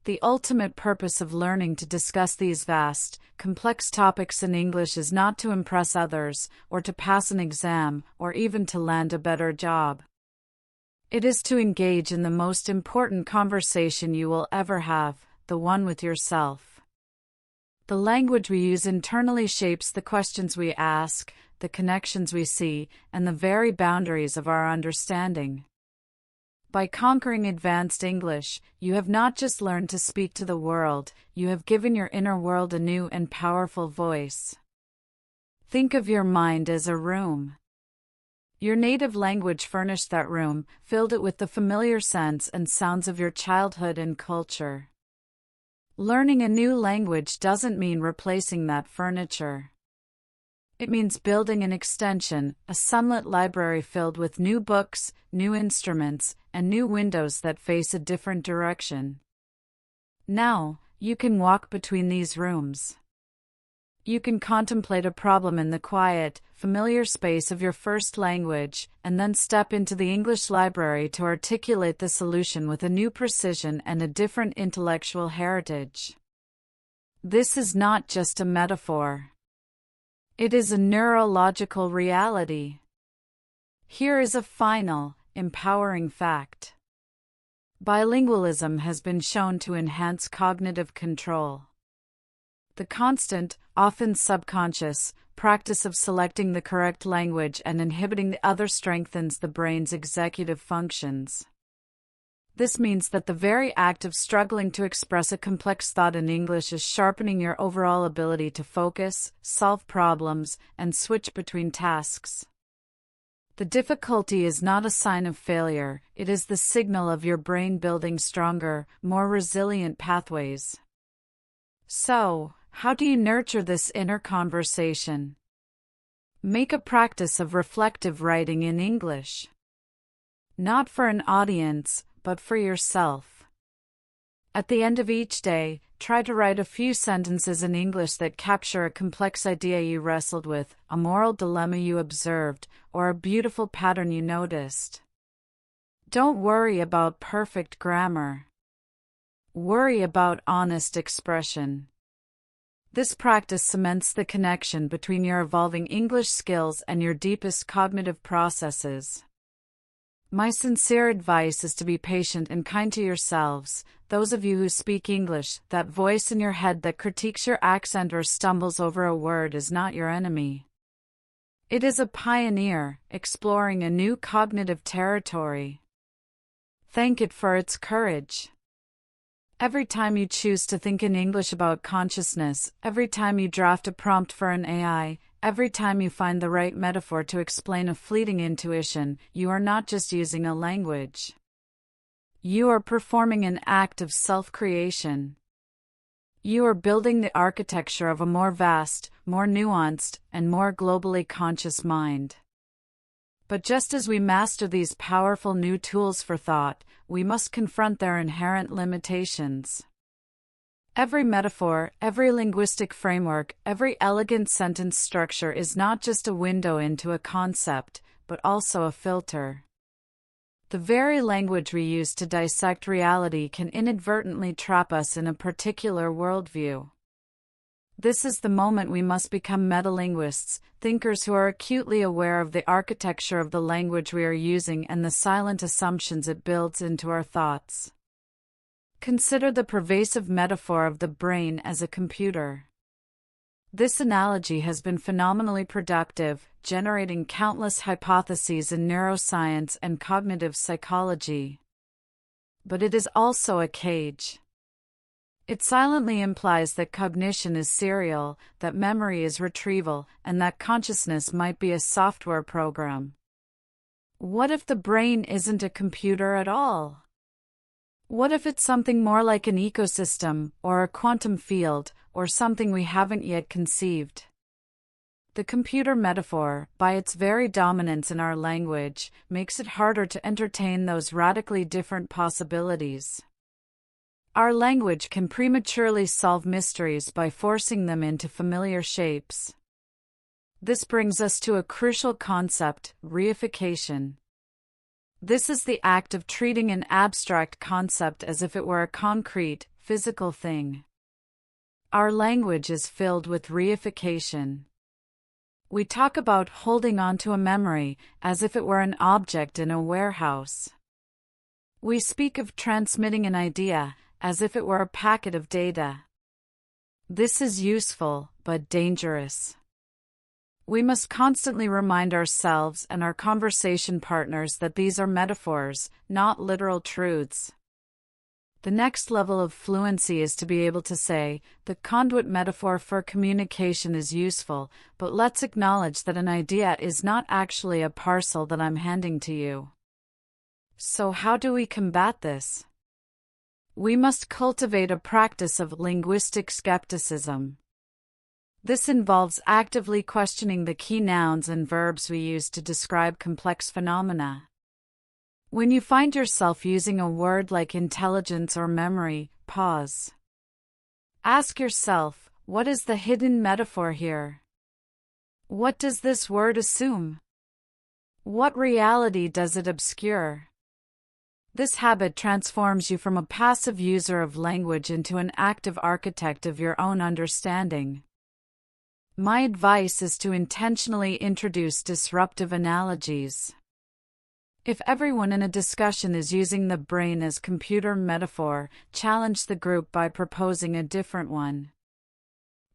S1: The ultimate purpose of learning to discuss these vast, complex topics in English is not to impress others, or to pass an exam, or even to land a better job. It is to engage in the most important conversation you will ever have, the one with yourself. The language we use internally shapes the questions we ask, the connections we see, and the very boundaries of our understanding. By conquering advanced English, you have not just learned to speak to the world, you have given your inner world a new and powerful voice. Think of your mind as a room. Your native language furnished that room, filled it with the familiar scents and sounds of your childhood and culture. Learning a new language doesn't mean replacing that furniture. It means building an extension, a sunlit library filled with new books, new instruments, and new windows that face a different direction. Now, you can walk between these rooms. You can contemplate a problem in the quiet, familiar space of your first language, and then step into the English library to articulate the solution with a new precision and a different intellectual heritage. This is not just a metaphor. It is a neurological reality. Here is a final, empowering fact. Bilingualism has been shown to enhance cognitive control. The constant, often subconscious, practice of selecting the correct language and inhibiting the other strengthens the brain's executive functions. This means that the very act of struggling to express a complex thought in English is sharpening your overall ability to focus, solve problems, and switch between tasks. The difficulty is not a sign of failure, it is the signal of your brain building stronger, more resilient pathways. So, how do you nurture this inner conversation? Make a practice of reflective writing in English. Not for an audience, but for yourself. At the end of each day, try to write a few sentences in English that capture a complex idea you wrestled with, a moral dilemma you observed, or a beautiful pattern you noticed. Don't worry about perfect grammar. Worry about honest expression. This practice cements the connection between your evolving English skills and your deepest cognitive processes. My sincere advice is to be patient and kind to yourselves. Those of you who speak English, that voice in your head that critiques your accent or stumbles over a word is not your enemy. It is a pioneer, exploring a new cognitive territory. Thank it for its courage. Every time you choose to think in English about consciousness, every time you draft a prompt for an AI, every time you find the right metaphor to explain a fleeting intuition, you are not just using a language. You are performing an act of self-creation. You are building the architecture of a more vast, more nuanced, and more globally conscious mind. But just as we master these powerful new tools for thought, we must confront their inherent limitations. Every metaphor, every linguistic framework, every elegant sentence structure is not just a window into a concept, but also a filter. The very language we use to dissect reality can inadvertently trap us in a particular worldview. This is the moment we must become metalinguists, thinkers who are acutely aware of the architecture of the language we are using and the silent assumptions it builds into our thoughts. Consider the pervasive metaphor of the brain as a computer. This analogy has been phenomenally productive, generating countless hypotheses in neuroscience and cognitive psychology. But it is also a cage. It silently implies that cognition is serial, that memory is retrieval, and that consciousness might be a software program. What if the brain isn't a computer at all? What if it's something more like an ecosystem, or a quantum field, or something we haven't yet conceived? The computer metaphor, by its very dominance in our language, makes it harder to entertain those radically different possibilities. Our language can prematurely solve mysteries by forcing them into familiar shapes. This brings us to a crucial concept, reification. This is the act of treating an abstract concept as if it were a concrete, physical thing. Our language is filled with reification. We talk about holding on to a memory as if it were an object in a warehouse. We speak of transmitting an idea as if it were a packet of data. This is useful, but dangerous. We must constantly remind ourselves and our conversation partners that these are metaphors, not literal truths. The next level of fluency is to be able to say, the conduit metaphor for communication is useful, but let's acknowledge that an idea is not actually a parcel that I'm handing to you. So how do we combat this? We must cultivate a practice of linguistic skepticism. This involves actively questioning the key nouns and verbs we use to describe complex phenomena. When you find yourself using a word like intelligence or memory, pause. Ask yourself, what is the hidden metaphor here? What does this word assume? What reality does it obscure? This habit transforms you from a passive user of language into an active architect of your own understanding. My advice is to intentionally introduce disruptive analogies. If everyone in a discussion is using the brain as computer metaphor, challenge the group by proposing a different one.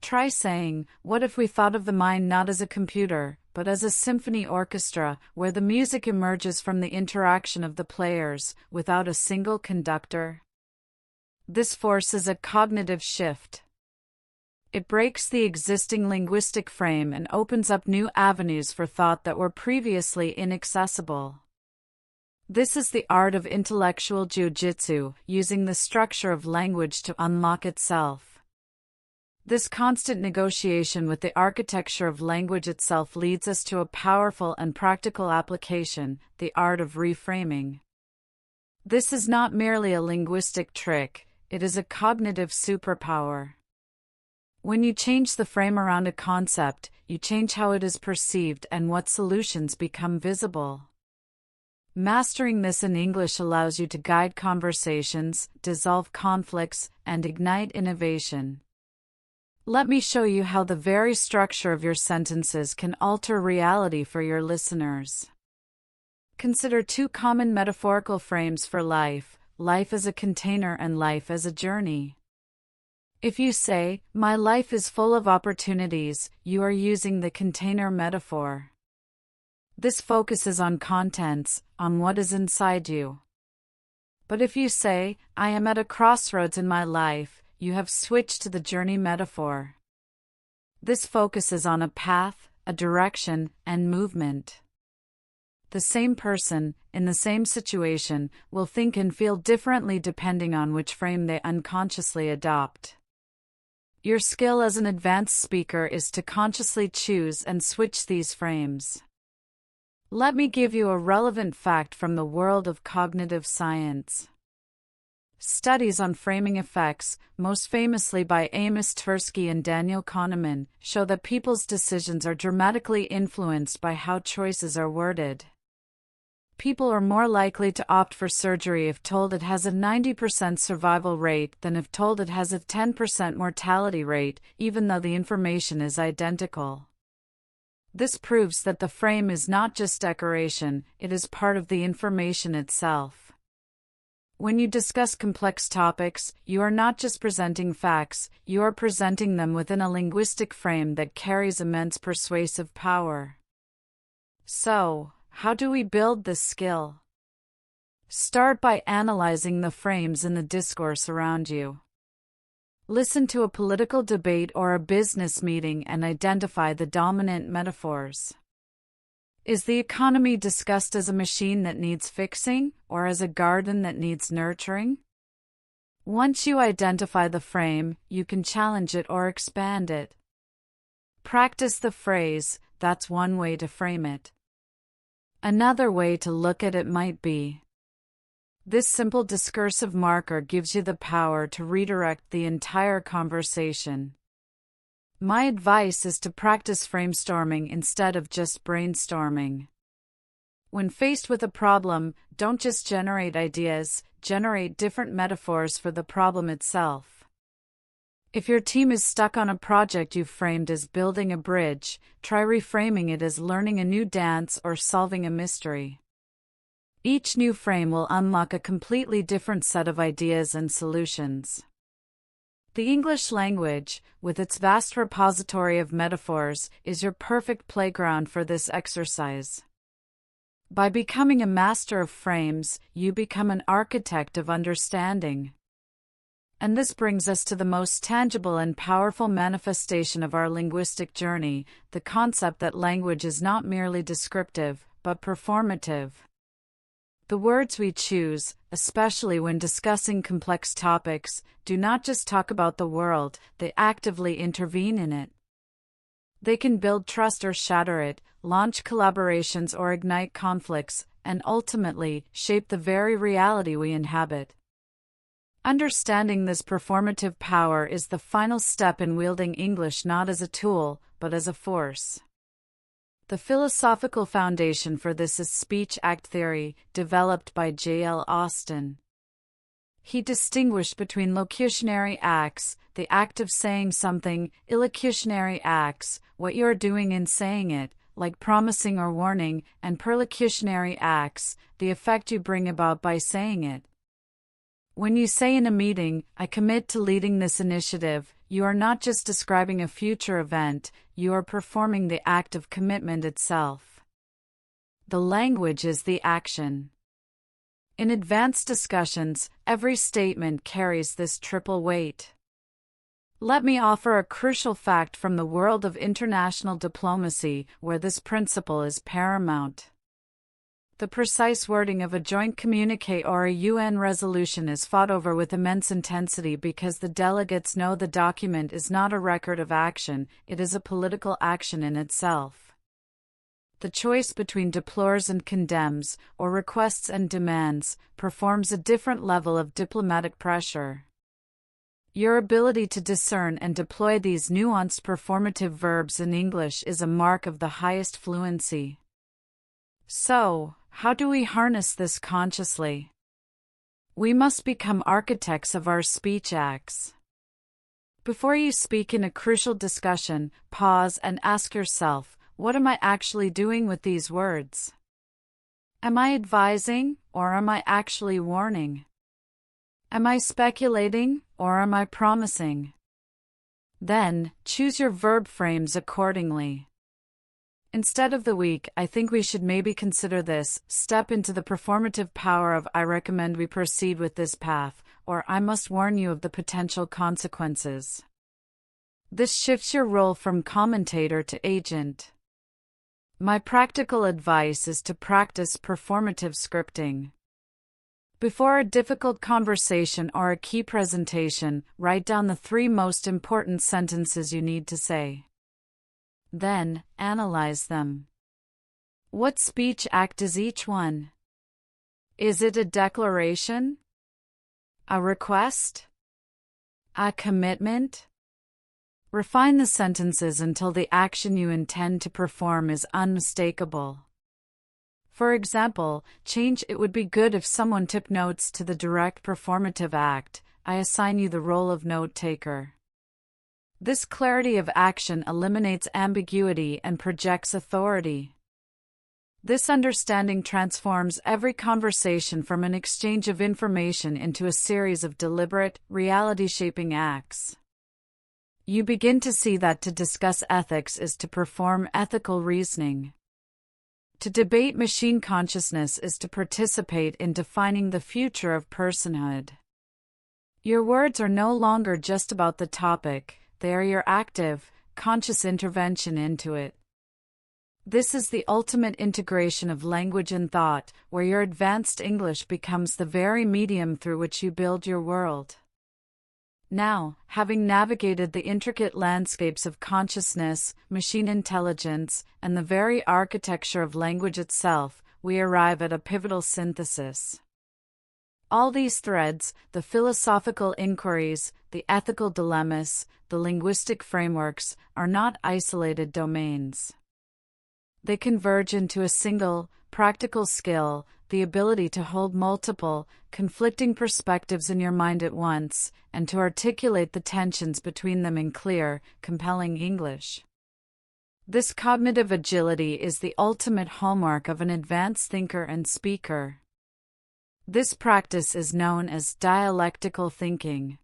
S1: Try saying, what if we thought of the mind not as a computer, but as a symphony orchestra, where the music emerges from the interaction of the players, without a single conductor? This forces a cognitive shift. It breaks the existing linguistic frame and opens up new avenues for thought that were previously inaccessible. This is the art of intellectual jiu-jitsu, using the structure of language to unlock itself. This constant negotiation with the architecture of language itself leads us to a powerful and practical application, the art of reframing. This is not merely a linguistic trick, it is a cognitive superpower. When you change the frame around a concept, you change how it is perceived and what solutions become visible. Mastering this in English allows you to guide conversations, dissolve conflicts, and ignite innovation. Let me show you how the very structure of your sentences can alter reality for your listeners. Consider two common metaphorical frames for life: life as a container and life as a journey. If you say, "My life is full of opportunities," you are using the container metaphor. This focuses on contents, on what is inside you. But if you say, "I am at a crossroads in my life," you have switched to the journey metaphor. This focuses on a path, a direction, and movement. The same person, in the same situation, will think and feel differently depending on which frame they unconsciously adopt. Your skill as an advanced speaker is to consciously choose and switch these frames. Let me give you a relevant fact from the world of cognitive science. Studies on framing effects, most famously by Amos Tversky and Daniel Kahneman, show that people's decisions are dramatically influenced by how choices are worded. People are more likely to opt for surgery if told it has a 90% survival rate than if told it has a 10% mortality rate, even though the information is identical. This proves that the frame is not just decoration, it is part of the information itself. When you discuss complex topics, you are not just presenting facts, you are presenting them within a linguistic frame that carries immense persuasive power. So, how do we build this skill? Start by analyzing the frames in the discourse around you. Listen to a political debate or a business meeting and identify the dominant metaphors. Is the economy discussed as a machine that needs fixing, or as a garden that needs nurturing? Once you identify the frame, you can challenge it or expand it. Practice the phrase, "That's one way to frame it." Another way to look at it might be, this simple discursive marker gives you the power to redirect the entire conversation. My advice is to practice framestorming instead of just brainstorming. When faced with a problem, don't just generate ideas, generate different metaphors for the problem itself. If your team is stuck on a project you've framed as building a bridge, try reframing it as learning a new dance or solving a mystery. Each new frame will unlock a completely different set of ideas and solutions. The English language, with its vast repository of metaphors, is your perfect playground for this exercise. By becoming a master of frames, you become an architect of understanding. And this brings us to the most tangible and powerful manifestation of our linguistic journey, the concept that language is not merely descriptive, but performative. The words we choose, especially when discussing complex topics, do not just talk about the world, they actively intervene in it. They can build trust or shatter it, launch collaborations or ignite conflicts, and ultimately, shape the very reality we inhabit. Understanding this performative power is the final step in wielding English not as a tool, but as a force. The philosophical foundation for this is speech act theory, developed by J.L. Austin. He distinguished between locutionary acts, the act of saying something, illocutionary acts, what you are doing in saying it, like promising or warning, and perlocutionary acts, the effect you bring about by saying it. When you say in a meeting, "I commit to leading this initiative," you are not just describing a future event, you are performing the act of commitment itself. The language is the action. In advanced discussions, every statement carries this triple weight. Let me offer a crucial fact from the world of international diplomacy, where this principle is paramount. The precise wording of a joint communiqué or a UN resolution is fought over with immense intensity because the delegates know the document is not a record of action, it is a political action in itself. The choice between deplores and condemns, or requests and demands, performs a different level of diplomatic pressure. Your ability to discern and deploy these nuanced performative verbs in English is a mark of the highest fluency. So, how do we harness this consciously? We must become architects of our speech acts. Before you speak in a crucial discussion, pause and ask yourself, what am I actually doing with these words? Am I advising, or am I actually warning? Am I speculating, or am I promising? Then, choose your verb frames accordingly. Instead of the weak, I think we should maybe consider this: step into the performative power of I recommend we proceed with this path, or I must warn you of the potential consequences. This shifts your role from commentator to agent. My practical advice is to practice performative scripting. Before a difficult conversation or a key presentation, write down the 3 most important sentences you need to say. Then, analyze them. What speech act is each one? Is it a declaration? A request? A commitment? Refine the sentences until the action you intend to perform is unmistakable. For example, change "It would be good if someone took notes" to the direct performative act, I assign you the role of note-taker. This clarity of action eliminates ambiguity and projects authority. This understanding transforms every conversation from an exchange of information into a series of deliberate, reality-shaping acts. You begin to see that to discuss ethics is to perform ethical reasoning. To debate machine consciousness is to participate in defining the future of personhood. Your words are no longer just about the topic, they are your active, conscious intervention into it. This is the ultimate integration of language and thought, where your advanced English becomes the very medium through which you build your world. Now, having navigated the intricate landscapes of consciousness, machine intelligence, and the very architecture of language itself, we arrive at a pivotal synthesis. All these threads, the philosophical inquiries, the ethical dilemmas, the linguistic frameworks, are not isolated domains. They converge into a single, practical skill: the ability to hold multiple, conflicting perspectives in your mind at once, and to articulate the tensions between them in clear, compelling English. This cognitive agility is the ultimate hallmark of an advanced thinker and speaker. This practice is known as dialectical thinking.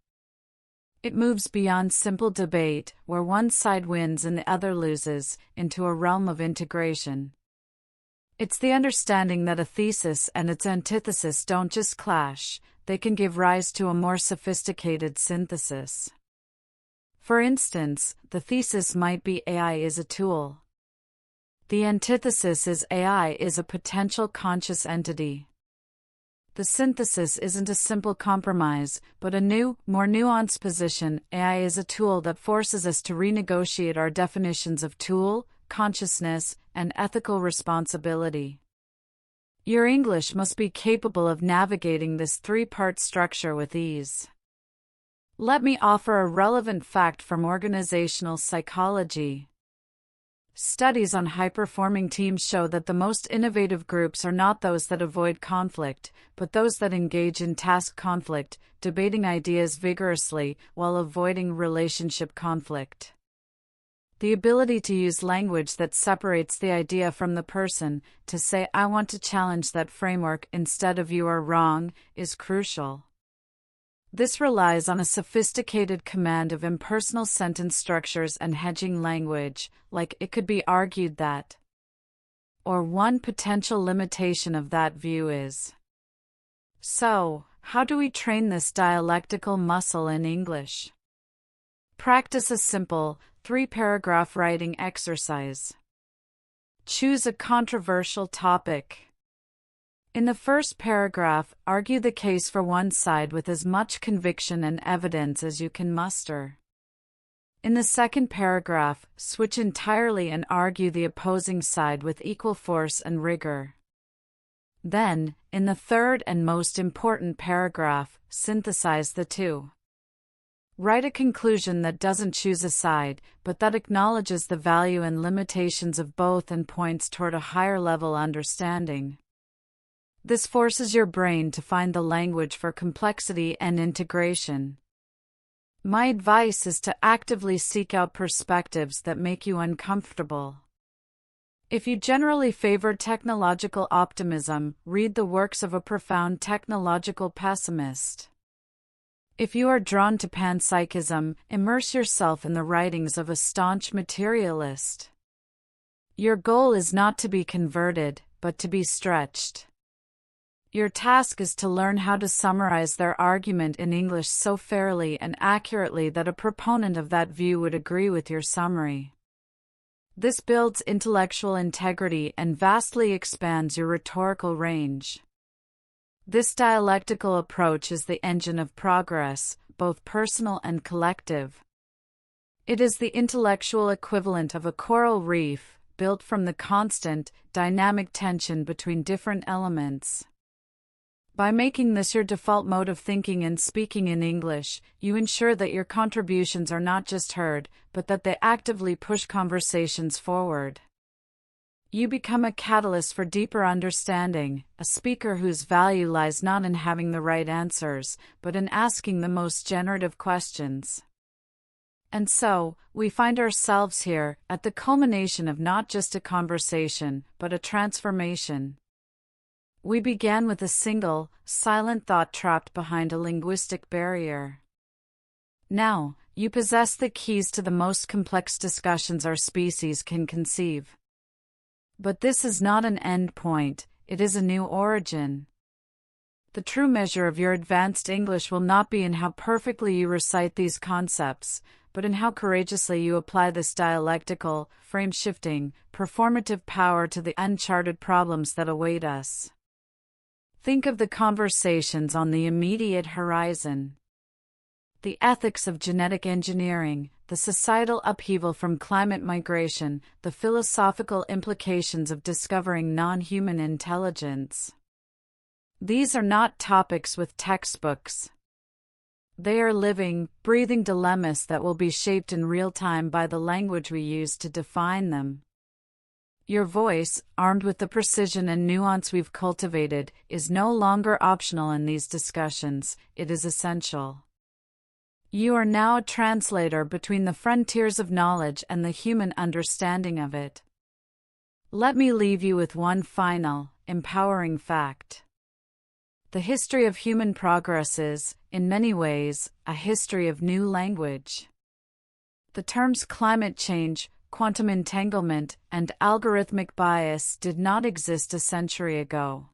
S1: It moves beyond simple debate, where one side wins and the other loses, into a realm of integration. It's the understanding that a thesis and its antithesis don't just clash, they can give rise to a more sophisticated synthesis. For instance, the thesis might be AI is a tool. The antithesis is AI is a potential conscious entity. The synthesis isn't a simple compromise, but a new, more nuanced position. AI is a tool that forces us to renegotiate our definitions of tool, consciousness, and ethical responsibility. Your English must be capable of navigating this 3-part structure with ease. Let me offer a relevant fact from organizational psychology. Studies on high-performing teams show that the most innovative groups are not those that avoid conflict, but those that engage in task conflict, debating ideas vigorously while avoiding relationship conflict. The ability to use language that separates the idea from the person, to say "I want to challenge that framework" instead of "you are wrong," is crucial. This relies on a sophisticated command of impersonal sentence structures and hedging language, like "it could be argued that," or "one potential limitation of that view is." So, how do we train this dialectical muscle in English? Practice a simple, 3-paragraph writing exercise. Choose a controversial topic. In the first paragraph, argue the case for one side with as much conviction and evidence as you can muster. In the second paragraph, switch entirely and argue the opposing side with equal force and rigor. Then, in the third and most important paragraph, synthesize the two. Write a conclusion that doesn't choose a side, but that acknowledges the value and limitations of both and points toward a higher level understanding. This forces your brain to find the language for complexity and integration. My advice is to actively seek out perspectives that make you uncomfortable. If you generally favor technological optimism, read the works of a profound technological pessimist. If you are drawn to panpsychism, immerse yourself in the writings of a staunch materialist. Your goal is not to be converted, but to be stretched. Your task is to learn how to summarize their argument in English so fairly and accurately that a proponent of that view would agree with your summary. This builds intellectual integrity and vastly expands your rhetorical range. This dialectical approach is the engine of progress, both personal and collective. It is the intellectual equivalent of a coral reef, built from the constant, dynamic tension between different elements. By making this your default mode of thinking and speaking in English, you ensure that your contributions are not just heard, but that they actively push conversations forward. You become a catalyst for deeper understanding, a speaker whose value lies not in having the right answers, but in asking the most generative questions. And so, we find ourselves here, at the culmination of not just a conversation, but a transformation. We began with a single, silent thought trapped behind a linguistic barrier. Now, you possess the keys to the most complex discussions our species can conceive. But this is not an end point, it is a new origin. The true measure of your advanced English will not be in how perfectly you recite these concepts, but in how courageously you apply this dialectical, frame-shifting, performative power to the uncharted problems that await us. Think of the conversations on the immediate horizon. The ethics of genetic engineering, the societal upheaval from climate migration, the philosophical implications of discovering non-human intelligence. These are not topics with textbooks. They are living, breathing dilemmas that will be shaped in real time by the language we use to define them. Your voice, armed with the precision and nuance we've cultivated, is no longer optional in these discussions, it is essential. You are now a translator between the frontiers of knowledge and the human understanding of it. Let me leave you with one final, empowering fact. The history of human progress is, in many ways, a history of new language. The terms climate change, quantum entanglement, and algorithmic bias did not exist a century ago.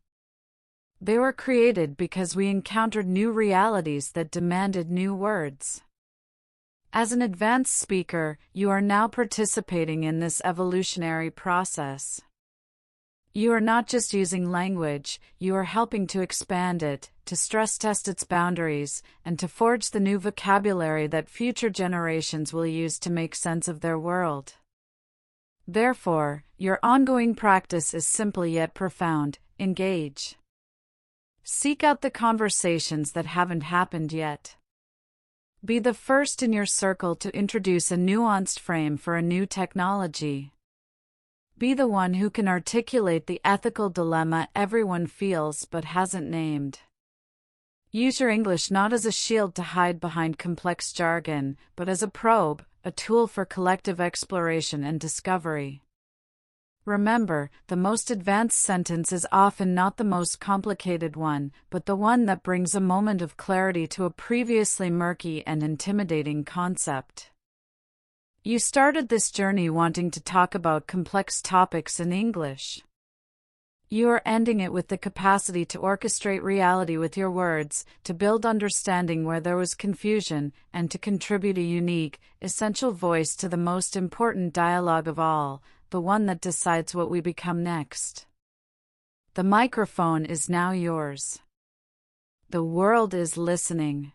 S1: They were created because we encountered new realities that demanded new words. As an advanced speaker, you are now participating in this evolutionary process. You are not just using language, you are helping to expand it, to stress test its boundaries, and to forge the new vocabulary that future generations will use to make sense of their world. Therefore, your ongoing practice is simple yet profound. Engage. Seek out the conversations that haven't happened yet. Be the first in your circle to introduce a nuanced frame for a new technology. Be the one who can articulate the ethical dilemma everyone feels but hasn't named. Use your English not as a shield to hide behind complex jargon, but as a probe, a tool for collective exploration and discovery. Remember, the most advanced sentence is often not the most complicated one, but the one that brings a moment of clarity to a previously murky and intimidating concept. You started this journey wanting to talk about complex topics in English. You are ending it with the capacity to orchestrate reality with your words, to build understanding where there was confusion, and to contribute a unique, essential voice to the most important dialogue of all, the one that decides what we become next. The microphone is now yours. The world is listening.